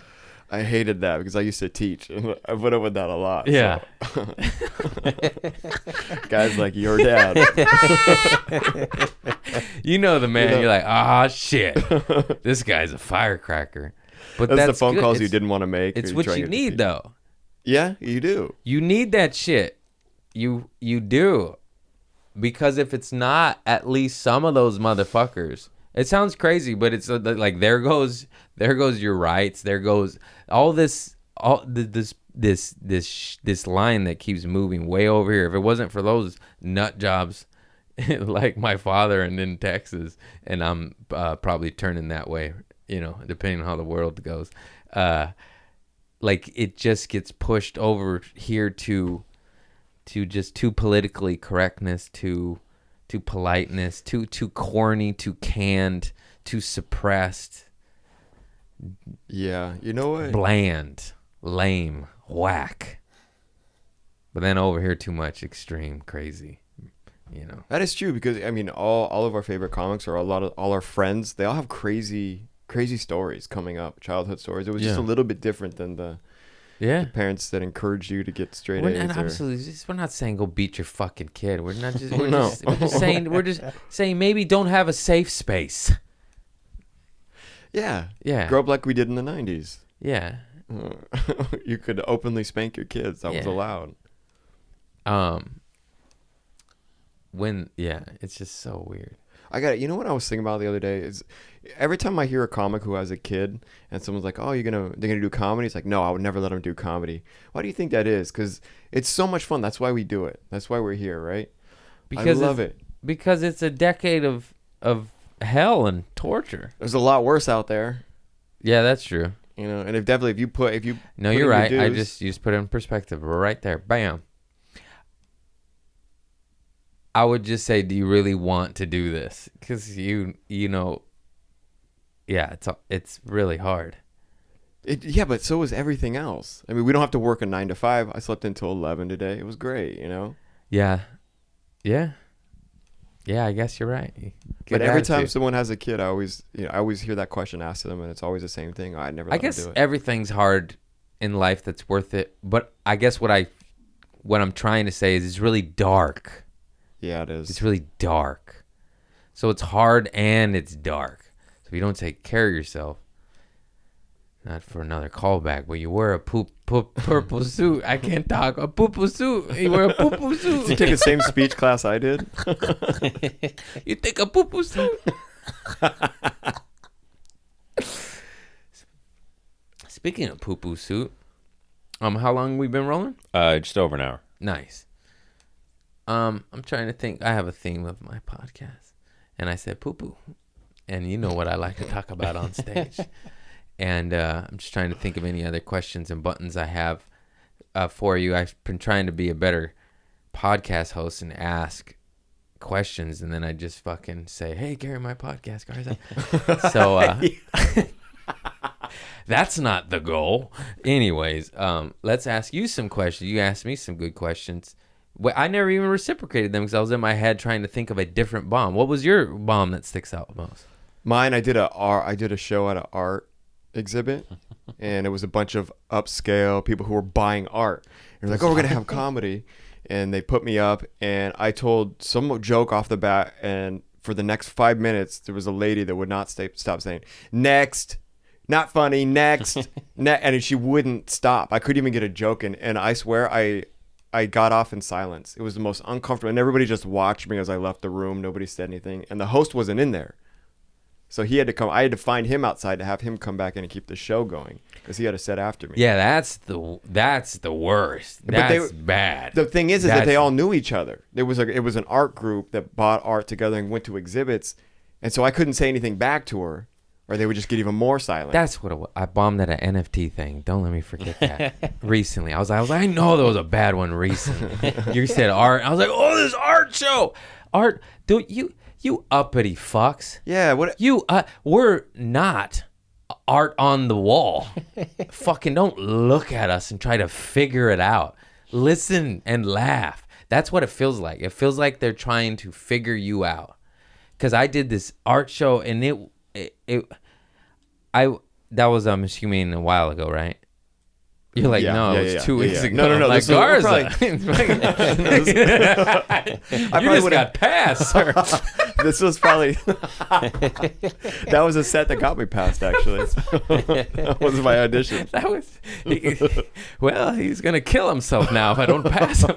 Speaker 2: I hated that because I used to teach and I put up with that a lot.
Speaker 1: Yeah.
Speaker 2: So. Guys like your dad.
Speaker 1: You know the man. You're like, shit. This guy's a firecracker. But
Speaker 2: that's the phone
Speaker 1: good.
Speaker 2: calls you didn't want to make.
Speaker 1: It's what you need, though.
Speaker 2: Yeah, you do.
Speaker 1: You need that shit. You do. because if it's not at least some of those motherfuckers, it sounds crazy, but it's like there goes your rights, there goes all this line that keeps moving way over here. If it wasn't for those nut jobs like my father and in Texas, and I'm probably turning that way, depending on how the world goes, like it just gets pushed over here to just too politically correctness, too politeness, too corny, too canned, too suppressed.
Speaker 2: Yeah, you know what?
Speaker 1: Bland, lame, whack. But then over here, too much extreme, crazy.
Speaker 2: That is true, because I mean, all of our favorite comics, or all our friends, they all have crazy stories coming up, childhood stories. It was just a little bit different than the parents that encouraged you to get straight A's.
Speaker 1: We're not saying go beat your fucking kid. We're not just. We're just saying maybe don't have a safe space.
Speaker 2: Yeah.
Speaker 1: Yeah.
Speaker 2: Grow up like we did in the 90s.
Speaker 1: Yeah.
Speaker 2: You could openly spank your kids. That was allowed.
Speaker 1: It's just so weird.
Speaker 2: You know what I was thinking about the other day is, every time I hear a comic who has a kid and someone's like, oh, they're gonna do comedy, it's like, no, I would never let them do comedy. Why do you think that is? Because it's so much fun. That's why we do it. That's why we're here, right?
Speaker 1: Because
Speaker 2: I love it.
Speaker 1: Because it's a decade of hell and torture.
Speaker 2: There's a lot worse out there.
Speaker 1: Yeah, that's true.
Speaker 2: And if you put
Speaker 1: you're right. You just put it in perspective. We're right there. Bam. I would just say, do you really want to do this? Because it's really hard.
Speaker 2: But so is everything else. I mean, we don't have to work a 9 to 5. I slept until 11 today. It was great,
Speaker 1: Yeah. Yeah, I guess you're right.
Speaker 2: But every time someone has a kid, I always hear that question asked to them, and it's always the same thing. I'd never let them do it.
Speaker 1: Everything's hard in life that's worth it. But I guess what I'm trying to say is it's really dark.
Speaker 2: Yeah, it is.
Speaker 1: It's really dark. So it's hard and it's dark. So if you don't take care of yourself, not for another callback, but you wear a purple suit. I can't talk. A purple suit. You wear a purple suit.
Speaker 2: Did you take the same speech class I did?
Speaker 1: You take a purple suit. Speaking of poo-poo suit, how long we been rolling?
Speaker 3: Just over an hour.
Speaker 1: Nice. I'm trying to think. I have a theme of my podcast, and I said poo-poo, and you know what I like to talk about on stage. And I'm just trying to think of any other questions and buttons I have for you. I've been trying to be a better podcast host and ask questions, and then I just fucking say, "Hey, Gary, my podcast, Garza." So that's not the goal. Anyways, let's ask you some questions. You asked me some good questions. I never even reciprocated them because I was in my head trying to think of a different bomb. What was your bomb that sticks out most?
Speaker 2: Mine, I did a show at an art exhibit, and it was a bunch of upscale people who were buying art. And they're like, "Oh, we're gonna have comedy," and they put me up, and I told some joke off the bat, and for the next 5 minutes, there was a lady that would not stop saying "next." Not funny, next. And she wouldn't stop. I couldn't even get a joke in, and I swear I got off in silence. It was the most uncomfortable, and everybody just watched me as I left the room. Nobody said anything, and the host wasn't in there, so he had to come. I had to find him outside to have him come back in and keep the show going because he had a set after me.
Speaker 1: Yeah, that's the worst. That's bad.
Speaker 2: The thing is that they all knew each other. It was an art group that bought art together and went to exhibits, and so I couldn't say anything back to her, or they would just get even more silent.
Speaker 1: That's what I bombed at an NFT thing. Don't let me forget that. Recently, I was like, I know there was a bad one recently. You said art. I was like, oh, this art show, art. Dude, you uppity fucks.
Speaker 2: Yeah. What
Speaker 1: we're not art on the wall. Fucking don't look at us and try to figure it out. Listen and laugh. That's what it feels like. It feels like they're trying to figure you out. Because I did this art show and that was I'm assuming a while ago, right? You're like,
Speaker 2: Yeah,
Speaker 1: no,
Speaker 2: yeah,
Speaker 1: it was
Speaker 2: yeah,
Speaker 1: 2 weeks
Speaker 2: yeah.
Speaker 1: ago.
Speaker 2: No,
Speaker 1: I'm like,
Speaker 2: this was
Speaker 1: Garza. You
Speaker 2: probably
Speaker 1: just
Speaker 2: would've-
Speaker 1: got passed, sir.
Speaker 2: This was probably that was a set that got me passed. Actually, that was my audition.
Speaker 1: That was well, he's gonna kill himself now if I don't pass him.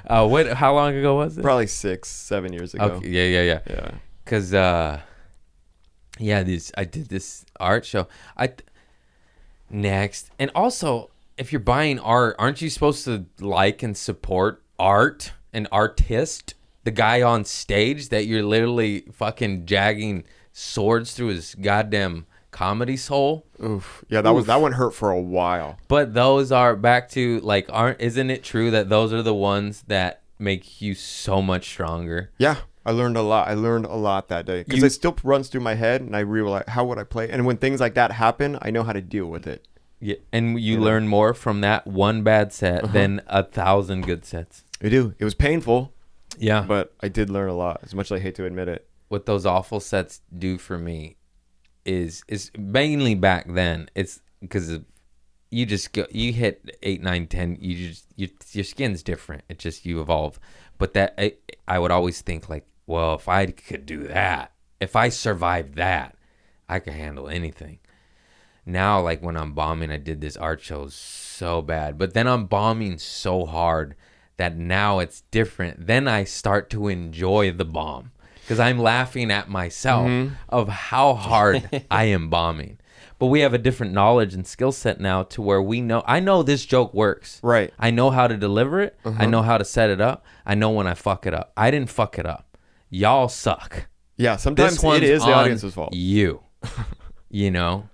Speaker 1: Now. What? How long ago was it?
Speaker 2: Probably 6-7 years ago.
Speaker 1: Okay, yeah.
Speaker 2: Yeah.
Speaker 1: Cause I did this art show. Next, and also, if you're buying art, aren't you supposed to like and support art, an artist, the guy on stage that you're literally fucking jagging swords through his goddamn comedy soul?
Speaker 2: Oof. Yeah, that one hurt for a while.
Speaker 1: But those are back to like, isn't it true that those are the ones that make you so much stronger?
Speaker 2: Yeah. I learned a lot that day because it still runs through my head, and I realize how would I play. And when things like that happen, I know how to deal with it.
Speaker 1: Yeah, and you learn more from that one bad set than 1,000 good sets.
Speaker 2: I do. It was painful.
Speaker 1: Yeah,
Speaker 2: But I did learn a lot, as much as I hate to admit it.
Speaker 1: what those awful sets do for me is mainly back then. It's because you hit 8, 9, 10. Your skin's different. It's just you evolve. But that I would always think like, well, if I could do that, if I survived that, I could handle anything. Now, like when I'm bombing, I did this art show so bad, but then I'm bombing so hard that now it's different. Then I start to enjoy the bomb because I'm laughing at myself of how hard I am bombing. But we have a different knowledge and skill set now to where I know this joke works.
Speaker 2: Right.
Speaker 1: I know how to deliver it. I know how to set it up. I know when I fuck it up. I didn't fuck it up. Y'all suck.
Speaker 2: Yeah, sometimes
Speaker 1: This one's
Speaker 2: it is the
Speaker 1: on
Speaker 2: audience's fault.
Speaker 1: You know?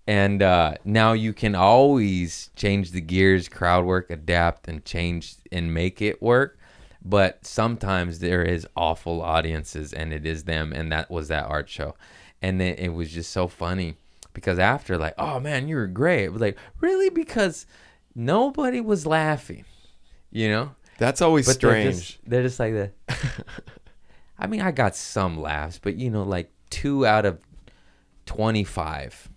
Speaker 1: And now you can always change the gears, crowd work, adapt, and change and make it work. But sometimes there is awful audiences, and it is them. And that was that art show. And it was just so funny because after, like, oh, man, you were great. It was like, really? Because nobody was laughing, you know?
Speaker 2: That's always
Speaker 1: But
Speaker 2: strange.
Speaker 1: they're just like that. I mean, I got some laughs, but, like 2 out of 25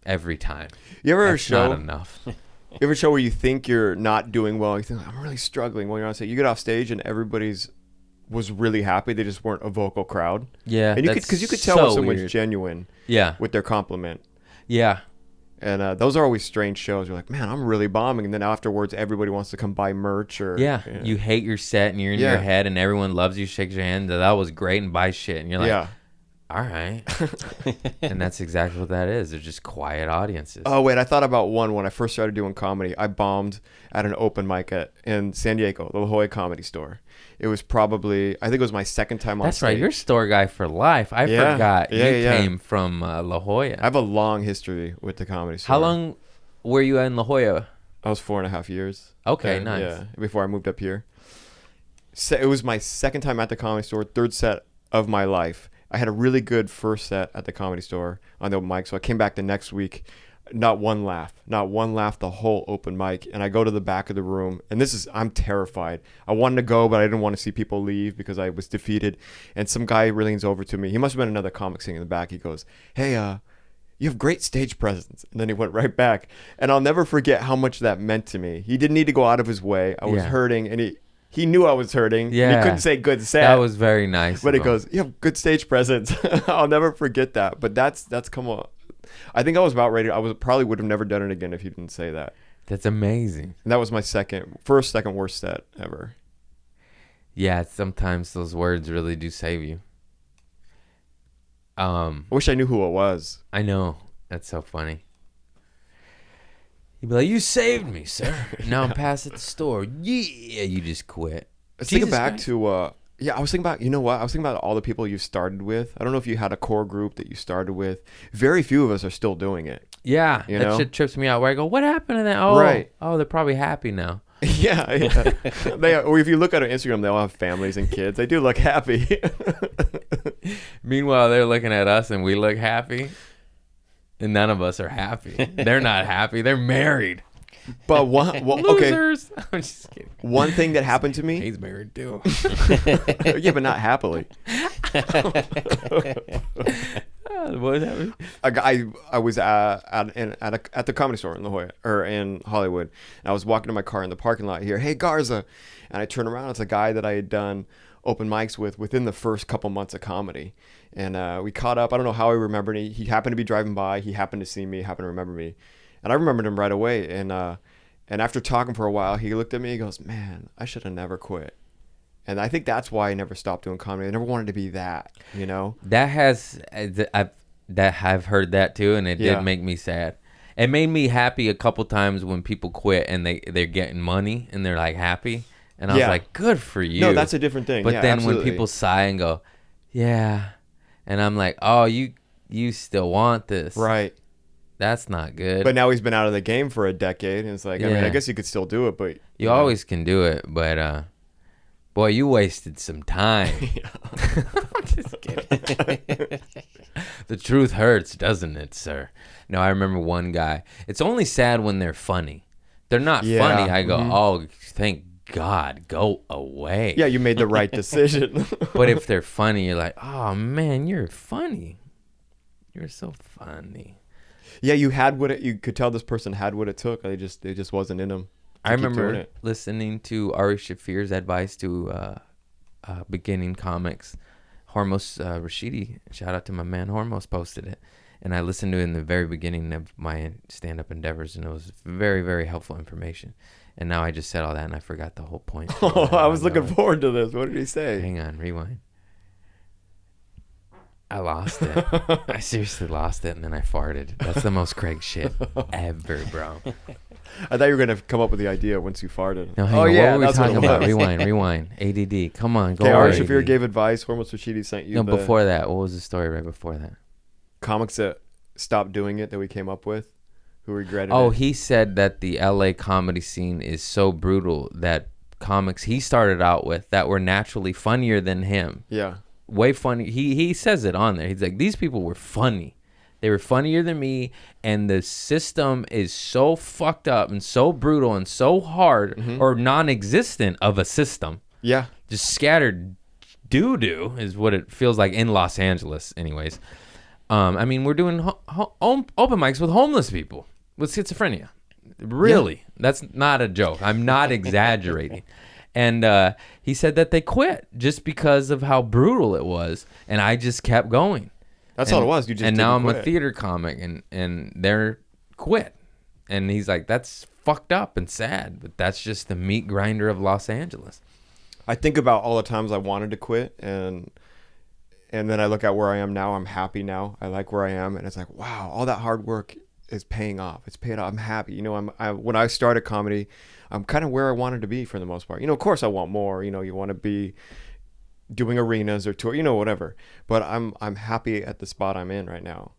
Speaker 1: every time.
Speaker 2: You ever
Speaker 1: That's
Speaker 2: show?
Speaker 1: not enough.
Speaker 2: You ever show where you think you're not doing well? You think I'm really struggling when you're on stage. You get off stage and everybody's was really happy. They just weren't a vocal crowd.
Speaker 1: Yeah,
Speaker 2: and you could tell when someone's
Speaker 1: weird.
Speaker 2: genuine.
Speaker 1: Yeah,
Speaker 2: With their compliment.
Speaker 1: yeah.
Speaker 2: And those are always strange shows. You're like, man, I'm really bombing. And then afterwards, everybody wants to come buy merch or
Speaker 1: Yeah, you hate your set and you're in your head and everyone loves you, shakes your hand. That was great and buys shit. And you're like, all right. And that's exactly what that is. They're just quiet audiences.
Speaker 2: Oh, wait, I thought about one when I first started doing comedy. I bombed at an open mic in San Diego, the La Jolla Comedy Store. It was probably, I think it was my second time on
Speaker 1: That's
Speaker 2: stage.
Speaker 1: right. You're store guy for life. I forgot you
Speaker 2: Yeah.
Speaker 1: came from La Jolla.
Speaker 2: I have a long history with the Comedy Store.
Speaker 1: How long were you in La Jolla?
Speaker 2: I was 4.5 years.
Speaker 1: Okay, nice.
Speaker 2: Yeah, before I moved up here. So it was my second time at the Comedy Store, third set of my life. I had a really good first set at the Comedy Store on the open mic, so I came back the next week. Not one laugh the whole open mic. And I go to the back of the room, and I'm terrified. I wanted to go, but I didn't want to see people leave because I was defeated. And some guy really leans over to me. He must have been another comic sitting in the back. He goes, hey, you have great stage presence. And then he went right back. And I'll never forget how much that meant to me. He didn't need to go out of his way. I was hurting, and he knew I was hurting.
Speaker 1: Yeah.
Speaker 2: He couldn't say good set.
Speaker 1: That was very nice.
Speaker 2: But he goes, you have good stage presence. I'll never forget that. But that's come on. I think I was about ready. Probably would have never done it again if he didn't say that.
Speaker 1: That's amazing.
Speaker 2: And that was my second worst set ever.
Speaker 1: Yeah, sometimes those words really do save you.
Speaker 2: I wish I knew who it was.
Speaker 1: I know. That's so funny. He'd be like, you saved me, sir. Now I'm past at the store. Yeah, you just quit.
Speaker 2: Let's think back to, I was thinking about, you know what? I was thinking about all the people you started with. I don't know if you had a core group that you started with. Very few of us are still doing it.
Speaker 1: Yeah,
Speaker 2: You
Speaker 1: that
Speaker 2: know?
Speaker 1: shit trips me out where I go, what happened to that? Oh,
Speaker 2: Right.
Speaker 1: Oh, they're probably happy now.
Speaker 2: Yeah. Or if you look at our Instagram, they all have families and kids. They do look happy.
Speaker 1: Meanwhile, they're looking at us and we look happy. And none of us are happy. They're not happy. They're married.
Speaker 2: But okay.
Speaker 1: Losers. I'm just kidding.
Speaker 2: One thing that happened to me.
Speaker 1: He's married too.
Speaker 2: Yeah, but not happily.
Speaker 1: What was that?
Speaker 2: I was at the Comedy Store in La Jolla or in Hollywood. And I was walking to my car in the parking lot here. Hey, Garza. And I turn around. It's a guy that I had done open mics with within the first couple months of comedy. And we caught up. I don't know how he remembered me. He happened to be driving by. He happened to see me, happened to remember me. And I remembered him right away. And after talking for a while, he looked at me. He goes, man, I should have never quit. And I think that's why I never stopped doing comedy. I never wanted to be that, you know?
Speaker 1: I've heard that too, and it did make me sad. It made me happy a couple times when people quit and they're getting money and they're like happy. And I was like, good for you.
Speaker 2: No, that's a different thing.
Speaker 1: But then
Speaker 2: absolutely.
Speaker 1: when people sigh and go, yeah. And I'm like, oh, you still want this.
Speaker 2: Right.
Speaker 1: That's not good.
Speaker 2: But now he's been out of the game for a decade. And it's like, I mean, I guess you could still do it, but...
Speaker 1: You always can do it, but... Boy, you wasted some time. I'm just kidding. The truth hurts, doesn't it, sir? No, I remember one guy. It's only sad when they're funny. They're not funny. I go, oh, thank God, go away.
Speaker 2: Yeah, you made the right decision.
Speaker 1: But if they're funny, you're like, oh, man, you're funny. You're so funny.
Speaker 2: Yeah, you could tell this person had what it took. It just wasn't in them.
Speaker 1: I remember listening to Ari Shafir's advice to beginning comics. Hormos Rashidi, shout out to my man Hormos, posted it. And I listened to it in the very beginning of my stand-up endeavors, and it was very, very helpful information. And now I just said all that, and I forgot the whole point.
Speaker 2: Oh, I was looking forward to this. What did he say?
Speaker 1: Hang on, rewind. I lost it. I seriously lost it, and then I farted. That's the most Craig shit ever, bro.
Speaker 2: I thought you were going to come up with the idea once you farted.
Speaker 1: No, hang on. What were we talking about? Rewind. ADD. Come on, go.
Speaker 2: Okay, Ari Shafir gave advice. Hormos Rashidi sent you.
Speaker 1: No, before that. What was the story right before that?
Speaker 2: Comics that stopped doing it that we came up with, who regretted it.
Speaker 1: Oh, he said that the LA comedy scene is so brutal that comics he started out with that were naturally funnier than him.
Speaker 2: Yeah.
Speaker 1: Way funny. He says it on there. He's like, these people were funny. They were funnier than me, and the system is so fucked up and so brutal and so hard or non-existent of a system.
Speaker 2: Yeah. Just
Speaker 1: scattered doo-doo is what it feels like in Los Angeles anyways. I mean, we're doing open mics with homeless people with schizophrenia. Really. Yeah. That's not a joke. I'm not exaggerating. And he said that they quit just because of how brutal it was, and I just kept going.
Speaker 2: That's all it was. You just
Speaker 1: and now I'm
Speaker 2: quit.
Speaker 1: a theater comic, and they're quit. And he's like, that's fucked up and sad, but that's just the meat grinder of Los Angeles.
Speaker 2: I think about all the times I wanted to quit, and then I look at where I am now. I'm happy now. I like where I am, and it's like, wow, all that hard work is paying off. It's paid off. I'm happy. You know, when I started comedy, I'm kind of where I wanted to be for the most part. You know, of course I want more. You know, you want to be doing arenas or tour, you know, whatever. But I'm happy at the spot I'm in right now.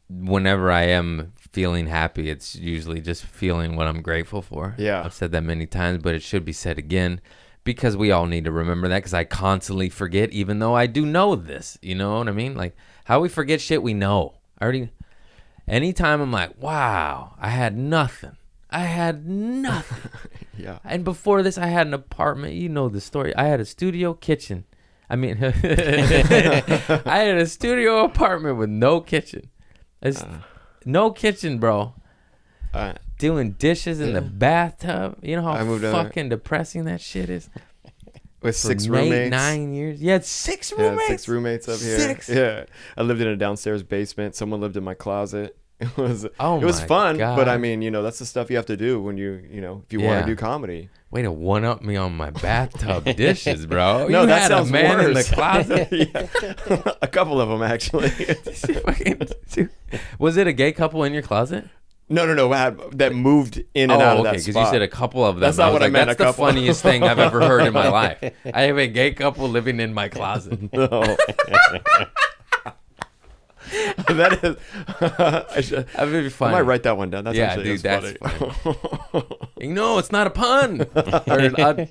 Speaker 1: Whenever I am feeling happy, it's usually just feeling what I'm grateful for.
Speaker 2: Yeah.
Speaker 1: I've said that many times, but it should be said again because we all need to remember that, because I constantly forget, even though I do know this. You know what I mean? Like how we forget shit we know. Anytime I'm like, wow, I had nothing.
Speaker 2: Yeah.
Speaker 1: And before this, I had an apartment. You know the story. I had a studio kitchen. I mean, I had a studio apartment with no kitchen. No kitchen, bro. Doing dishes in the bathtub. You know how fucking depressing that shit is?
Speaker 2: With 6 roommates.
Speaker 1: 9 years. Yeah, 6 roommates.
Speaker 2: Yeah, 6 roommates up here.
Speaker 1: 6.
Speaker 2: Yeah. I lived in a downstairs basement. Someone lived in my closet. It was fun,
Speaker 1: God.
Speaker 2: But I mean, you know, that's the stuff you have to do when if you want to do comedy.
Speaker 1: Way to one up me on my bathtub dishes, bro.
Speaker 2: No,
Speaker 1: you
Speaker 2: that
Speaker 1: had
Speaker 2: sounds
Speaker 1: a man
Speaker 2: worse.
Speaker 1: in the closet.
Speaker 2: Yeah. A couple of them actually.
Speaker 1: Was it a gay couple in your closet?
Speaker 2: No. That moved in and out of that spot.
Speaker 1: Because you said a couple of them.
Speaker 2: That's not what I meant.
Speaker 1: That's the funniest thing I've ever heard in my life. I have a gay couple living in my closet.
Speaker 2: No. That is.
Speaker 1: That'd be funny.
Speaker 2: I might write that one down. That's actually
Speaker 1: that's
Speaker 2: funny.
Speaker 1: No, it's not a pun. Or a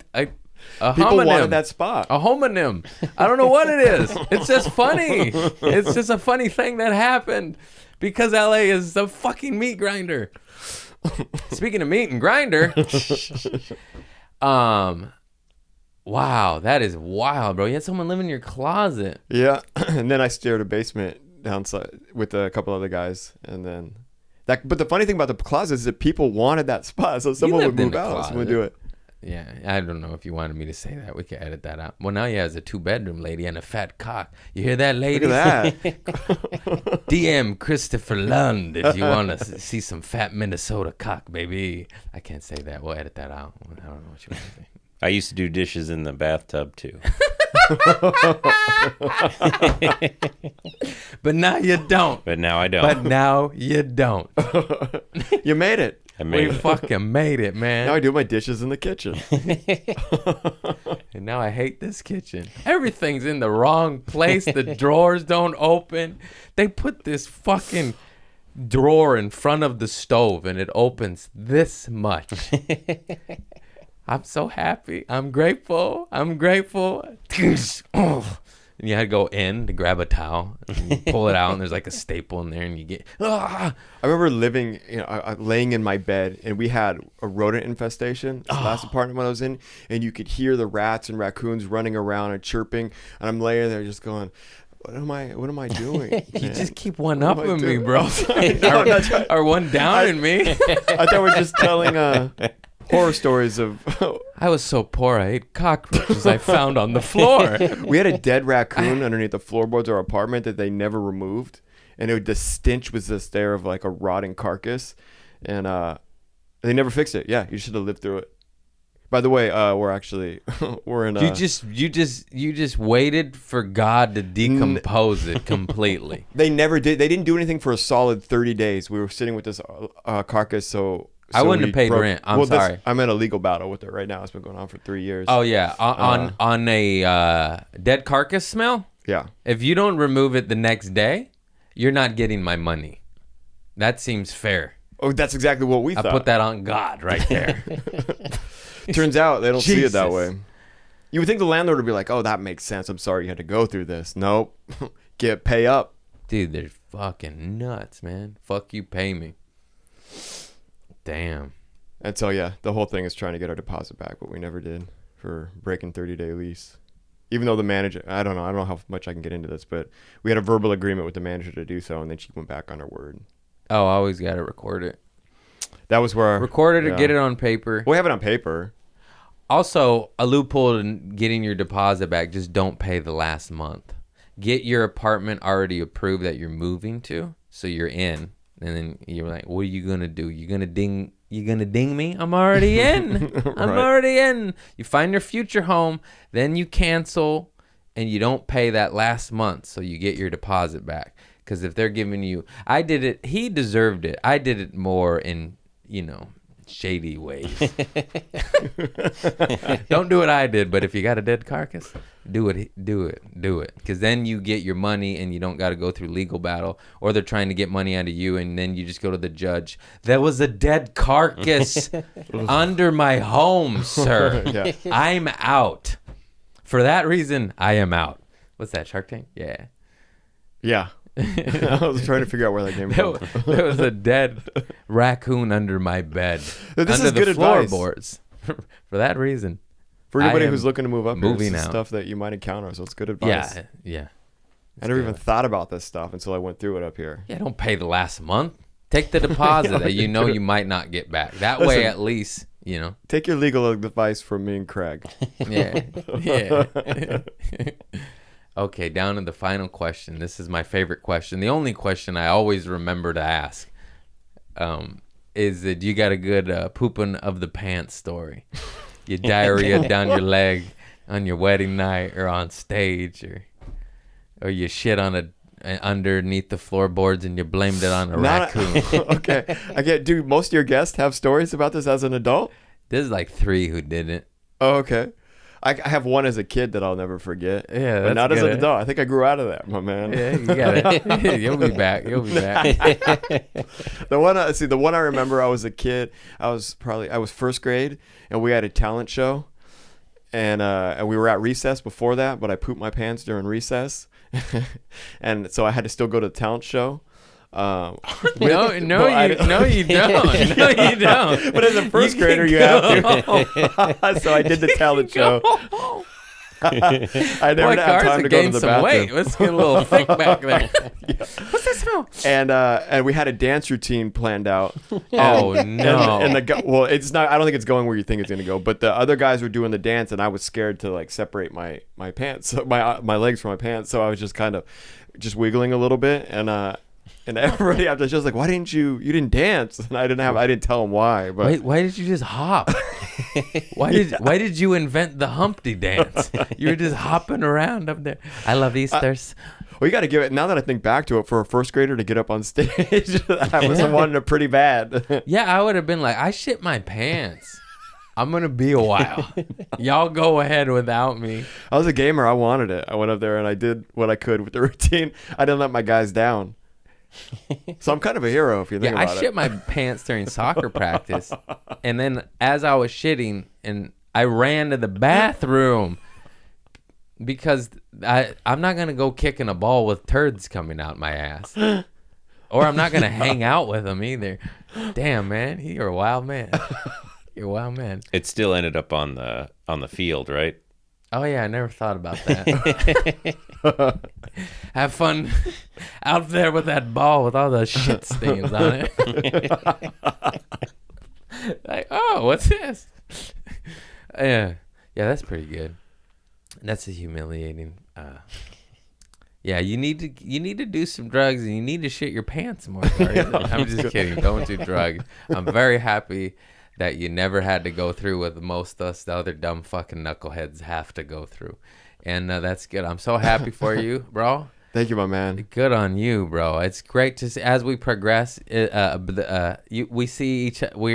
Speaker 2: People
Speaker 1: homonym.
Speaker 2: wanted that spot.
Speaker 1: A homonym. I don't know what it is. It's just funny. It's just a funny thing that happened because LA is a fucking meat grinder. Speaking of meat and grinder, Wow, that is wild, bro. You had someone live in your closet.
Speaker 2: Yeah. And then I shared a basement downside with a couple other guys. And then but the funny thing about the closet is that people wanted that spot. So someone would
Speaker 1: lived in
Speaker 2: move
Speaker 1: the
Speaker 2: out. Someone would
Speaker 1: closet.
Speaker 2: do it.
Speaker 1: Yeah, I don't know if you wanted me to say that. We could edit that out. Well, now he has a 2-bedroom lady and a fat cock. You hear that, lady?
Speaker 2: Look at that.
Speaker 1: DM Christopher Lund if you want to see some fat Minnesota cock, baby. I can't say that. We'll edit that out. I don't know what you want to say.
Speaker 3: I used to do dishes in the bathtub too.
Speaker 1: But now you don't.
Speaker 3: But now I don't.
Speaker 1: But now you don't.
Speaker 2: You made it.
Speaker 3: I made
Speaker 1: We
Speaker 3: it.
Speaker 1: fucking made it, man.
Speaker 2: Now I do my dishes in the kitchen.
Speaker 1: And now I hate this kitchen. Everything's in the wrong place. The drawers don't open. They put this fucking drawer in front of the stove and it opens this much. I'm so happy. I'm grateful. I'm grateful. And you had to go in to grab a towel and you pull it out and there's like a staple in there and you get
Speaker 2: I remember living, laying in my bed, and we had a rodent infestation. This last apartment when I was in, and you could hear the rats and raccoons running around and chirping, and I'm laying there just going, What am I doing?
Speaker 1: You
Speaker 2: man?
Speaker 1: just keep one
Speaker 2: What
Speaker 1: up
Speaker 2: am I
Speaker 1: with me,
Speaker 2: doing?
Speaker 1: bro.
Speaker 2: No, that's right.
Speaker 1: Or one down in me.
Speaker 2: I thought we were just telling horror stories of.
Speaker 1: I was so poor I ate cockroaches I found on the floor.
Speaker 2: We had a dead raccoon underneath the floorboards of our apartment that they never removed, and the stench was just there of like a rotting carcass, and they never fixed it. Yeah, you should have lived through it. By the way, we're in.
Speaker 1: You just waited for God to decompose it completely.
Speaker 2: They never did. They didn't do anything for a solid 30 days. We were sitting with this carcass, so
Speaker 1: I wouldn't
Speaker 2: we
Speaker 1: have paid rent. I'm sorry.
Speaker 2: I'm in a legal battle with it right now. It's been going on for 3 years.
Speaker 1: Oh yeah, on a dead carcass smell.
Speaker 2: Yeah.
Speaker 1: If you don't remove it the next day, you're not getting my money. That seems fair.
Speaker 2: Oh, that's exactly what we
Speaker 1: I
Speaker 2: thought.
Speaker 1: put that on God right there.
Speaker 2: Turns out they don't see it that
Speaker 1: Jesus.
Speaker 2: way. You would think the landlord would be like, "Oh, that makes sense. I'm sorry you had to go through this." Nope. Pay up.
Speaker 1: Dude, they're fucking nuts, man. Fuck you, pay me. Damn.
Speaker 2: And so yeah, the whole thing is trying to get our deposit back, but we never did for breaking 30-day lease. Even though the manager, I don't know how much I can get into this, but we had a verbal agreement with the manager to do so, and then she went back on her word.
Speaker 1: Oh, I always got to record it.
Speaker 2: That was where
Speaker 1: Record it or
Speaker 2: yeah.
Speaker 1: get it on paper.
Speaker 2: We have it on paper.
Speaker 1: Also, a loophole in getting your deposit back, just don't pay the last month. Get your apartment already approved that you're moving to, so you're in. And then you're like, what are you going to do? You going to ding me? I'm already in. I'm
Speaker 2: Right.
Speaker 1: already in. You find your future home, then you cancel, and you don't pay that last month, so you get your deposit back. Because if they're giving you, I did it, he deserved it. I did it more in, shady ways. Don't do what I did, but if you got a dead carcass, do it. Because then you get your money and you don't got to go through legal battle, or they're trying to get money out of you, and then you just go to the judge. There was a dead carcass under my home, sir.
Speaker 2: Yeah.
Speaker 1: I'm out. For that reason, I am out. What's that, Shark Tank? Yeah.
Speaker 2: Yeah. I was trying to figure out where that came from.
Speaker 1: There was a dead raccoon under my bed.
Speaker 2: This
Speaker 1: under
Speaker 2: is
Speaker 1: the
Speaker 2: good advice.
Speaker 1: floorboards. For that reason.
Speaker 2: For anybody
Speaker 1: I am
Speaker 2: who's looking to move up here,
Speaker 1: moving
Speaker 2: this is
Speaker 1: out.
Speaker 2: stuff that you might encounter, so it's good advice.
Speaker 1: Yeah.
Speaker 2: I never even thought about this stuff until I went through it up here.
Speaker 1: Yeah, don't pay the last month. Take the deposit that you know you might not get back. That way,
Speaker 2: Listen.
Speaker 1: at least,
Speaker 2: Take your legal advice from me and Craig.
Speaker 1: Yeah. Okay, down to the final question. This is my favorite question. The only question I always remember to ask is that you got a good pooping of the pants story. Your diarrhea down your leg on your wedding night or on stage, or you shit on underneath the floorboards and you blamed it on a raccoon.
Speaker 2: Okay. Do most of your guests have stories about this as an adult?
Speaker 1: There's like 3 who didn't.
Speaker 2: Oh, okay. I have one as a kid that I'll never forget.
Speaker 1: Yeah,
Speaker 2: but
Speaker 1: that's
Speaker 2: not as an
Speaker 1: good.
Speaker 2: adult. I think I grew out of that, my man.
Speaker 1: Yeah, you got it. You'll be back.
Speaker 2: The one I remember, I was a kid. I was first grade, and we had a talent show, and we were at recess before that. But I pooped my pants during recess, and so I had to still go to the talent show.
Speaker 1: No, you don't. No, you don't.
Speaker 2: But as a first grader, you have to. So I did the talent show. I never have time to go to the bathroom.
Speaker 1: Weight. Let's get a little thick back there.
Speaker 2: Yeah.
Speaker 1: What's that smell?
Speaker 2: And we had a dance routine planned out.
Speaker 1: Oh no!
Speaker 2: Well, it's not. I don't think it's going where you think it's gonna go. But the other guys were doing the dance, and I was scared to like separate my pants, my legs from my pants. So I was just kind of just wiggling a little bit, and everybody after the show was like, "Why didn't you didn't dance?" And I didn't tell them why. But
Speaker 1: wait, why did you just hop? Why did you invent the Humpty dance? You were just hopping around up there. I love Easters.
Speaker 2: Well, you got to give it. Now that I think back to it, for a first grader to get up on stage, I was wanting it pretty bad.
Speaker 1: Yeah, I would have been like, I shit my pants. I'm gonna be a while. Y'all go ahead without me.
Speaker 2: I was a gamer. I wanted it. I went up there and I did what I could with the routine. I didn't let my guys down. So I'm kind of a hero if you think about it.
Speaker 1: I shit my pants during soccer practice, and then as I was shitting, and I ran to the bathroom because I'm not gonna go kicking a ball with turds coming out my ass, or I'm not gonna hang out with them either. Damn, man, you're a wild man. You're a wild man.
Speaker 3: It still ended up on the field, right?
Speaker 1: Oh yeah, I never thought about that. Have fun out there with that ball with all those shit stains on it. Like, oh, what's this? Yeah, that's pretty good. That's a humiliating. Yeah, you need to do some drugs and you need to shit your pants more. I'm just kidding. Don't do drugs. I'm very happy that you never had to go through what most of us, the other dumb fucking knuckleheads, have to go through. And that's good. I'm so happy for you, bro.
Speaker 2: Thank you, my man.
Speaker 1: Good on you, bro. It's great to see as we progress. We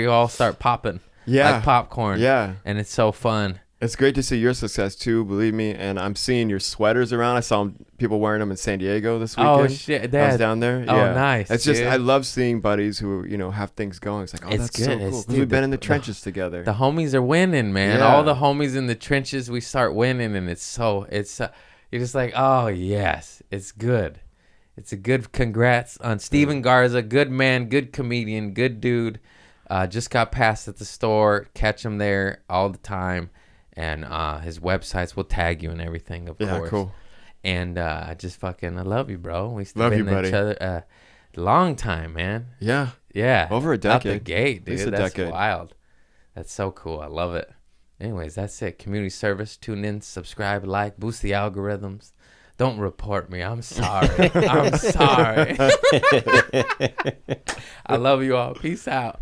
Speaker 1: all start popping, like popcorn.
Speaker 2: Yeah,
Speaker 1: and it's so fun.
Speaker 2: It's great to see your success too, believe me. And I'm seeing your sweaters around. I saw people wearing them in San Diego this weekend.
Speaker 1: Oh shit,
Speaker 2: I was down there.
Speaker 1: Oh, nice.
Speaker 2: It's just I love seeing buddies who have things going. It's like, oh, that's so cool. Because we've been in the trenches together.
Speaker 1: The homies are winning, man.
Speaker 2: Yeah.
Speaker 1: All the homies in the trenches, we start winning, and it's you're just like, oh yes, it's good. It's a good. Congrats on Steven Garza, good man, good comedian, good dude. Just got passed at the store. Catch him there all the time. And his websites will tag you and everything, of course.
Speaker 2: Yeah, cool.
Speaker 1: And I just I love you, bro. We still
Speaker 2: love
Speaker 1: been
Speaker 2: you, buddy.
Speaker 1: each other long time, man.
Speaker 2: Yeah.
Speaker 1: Yeah.
Speaker 2: Over a decade.
Speaker 1: Out the gate, dude.
Speaker 2: At least a
Speaker 1: That's
Speaker 2: decade.
Speaker 1: wild. That's so cool. I love it. Anyways, that's it. Community service. Tune in, subscribe, like, boost the algorithms. Don't report me. I'm sorry. I'm sorry. I love you all. Peace out.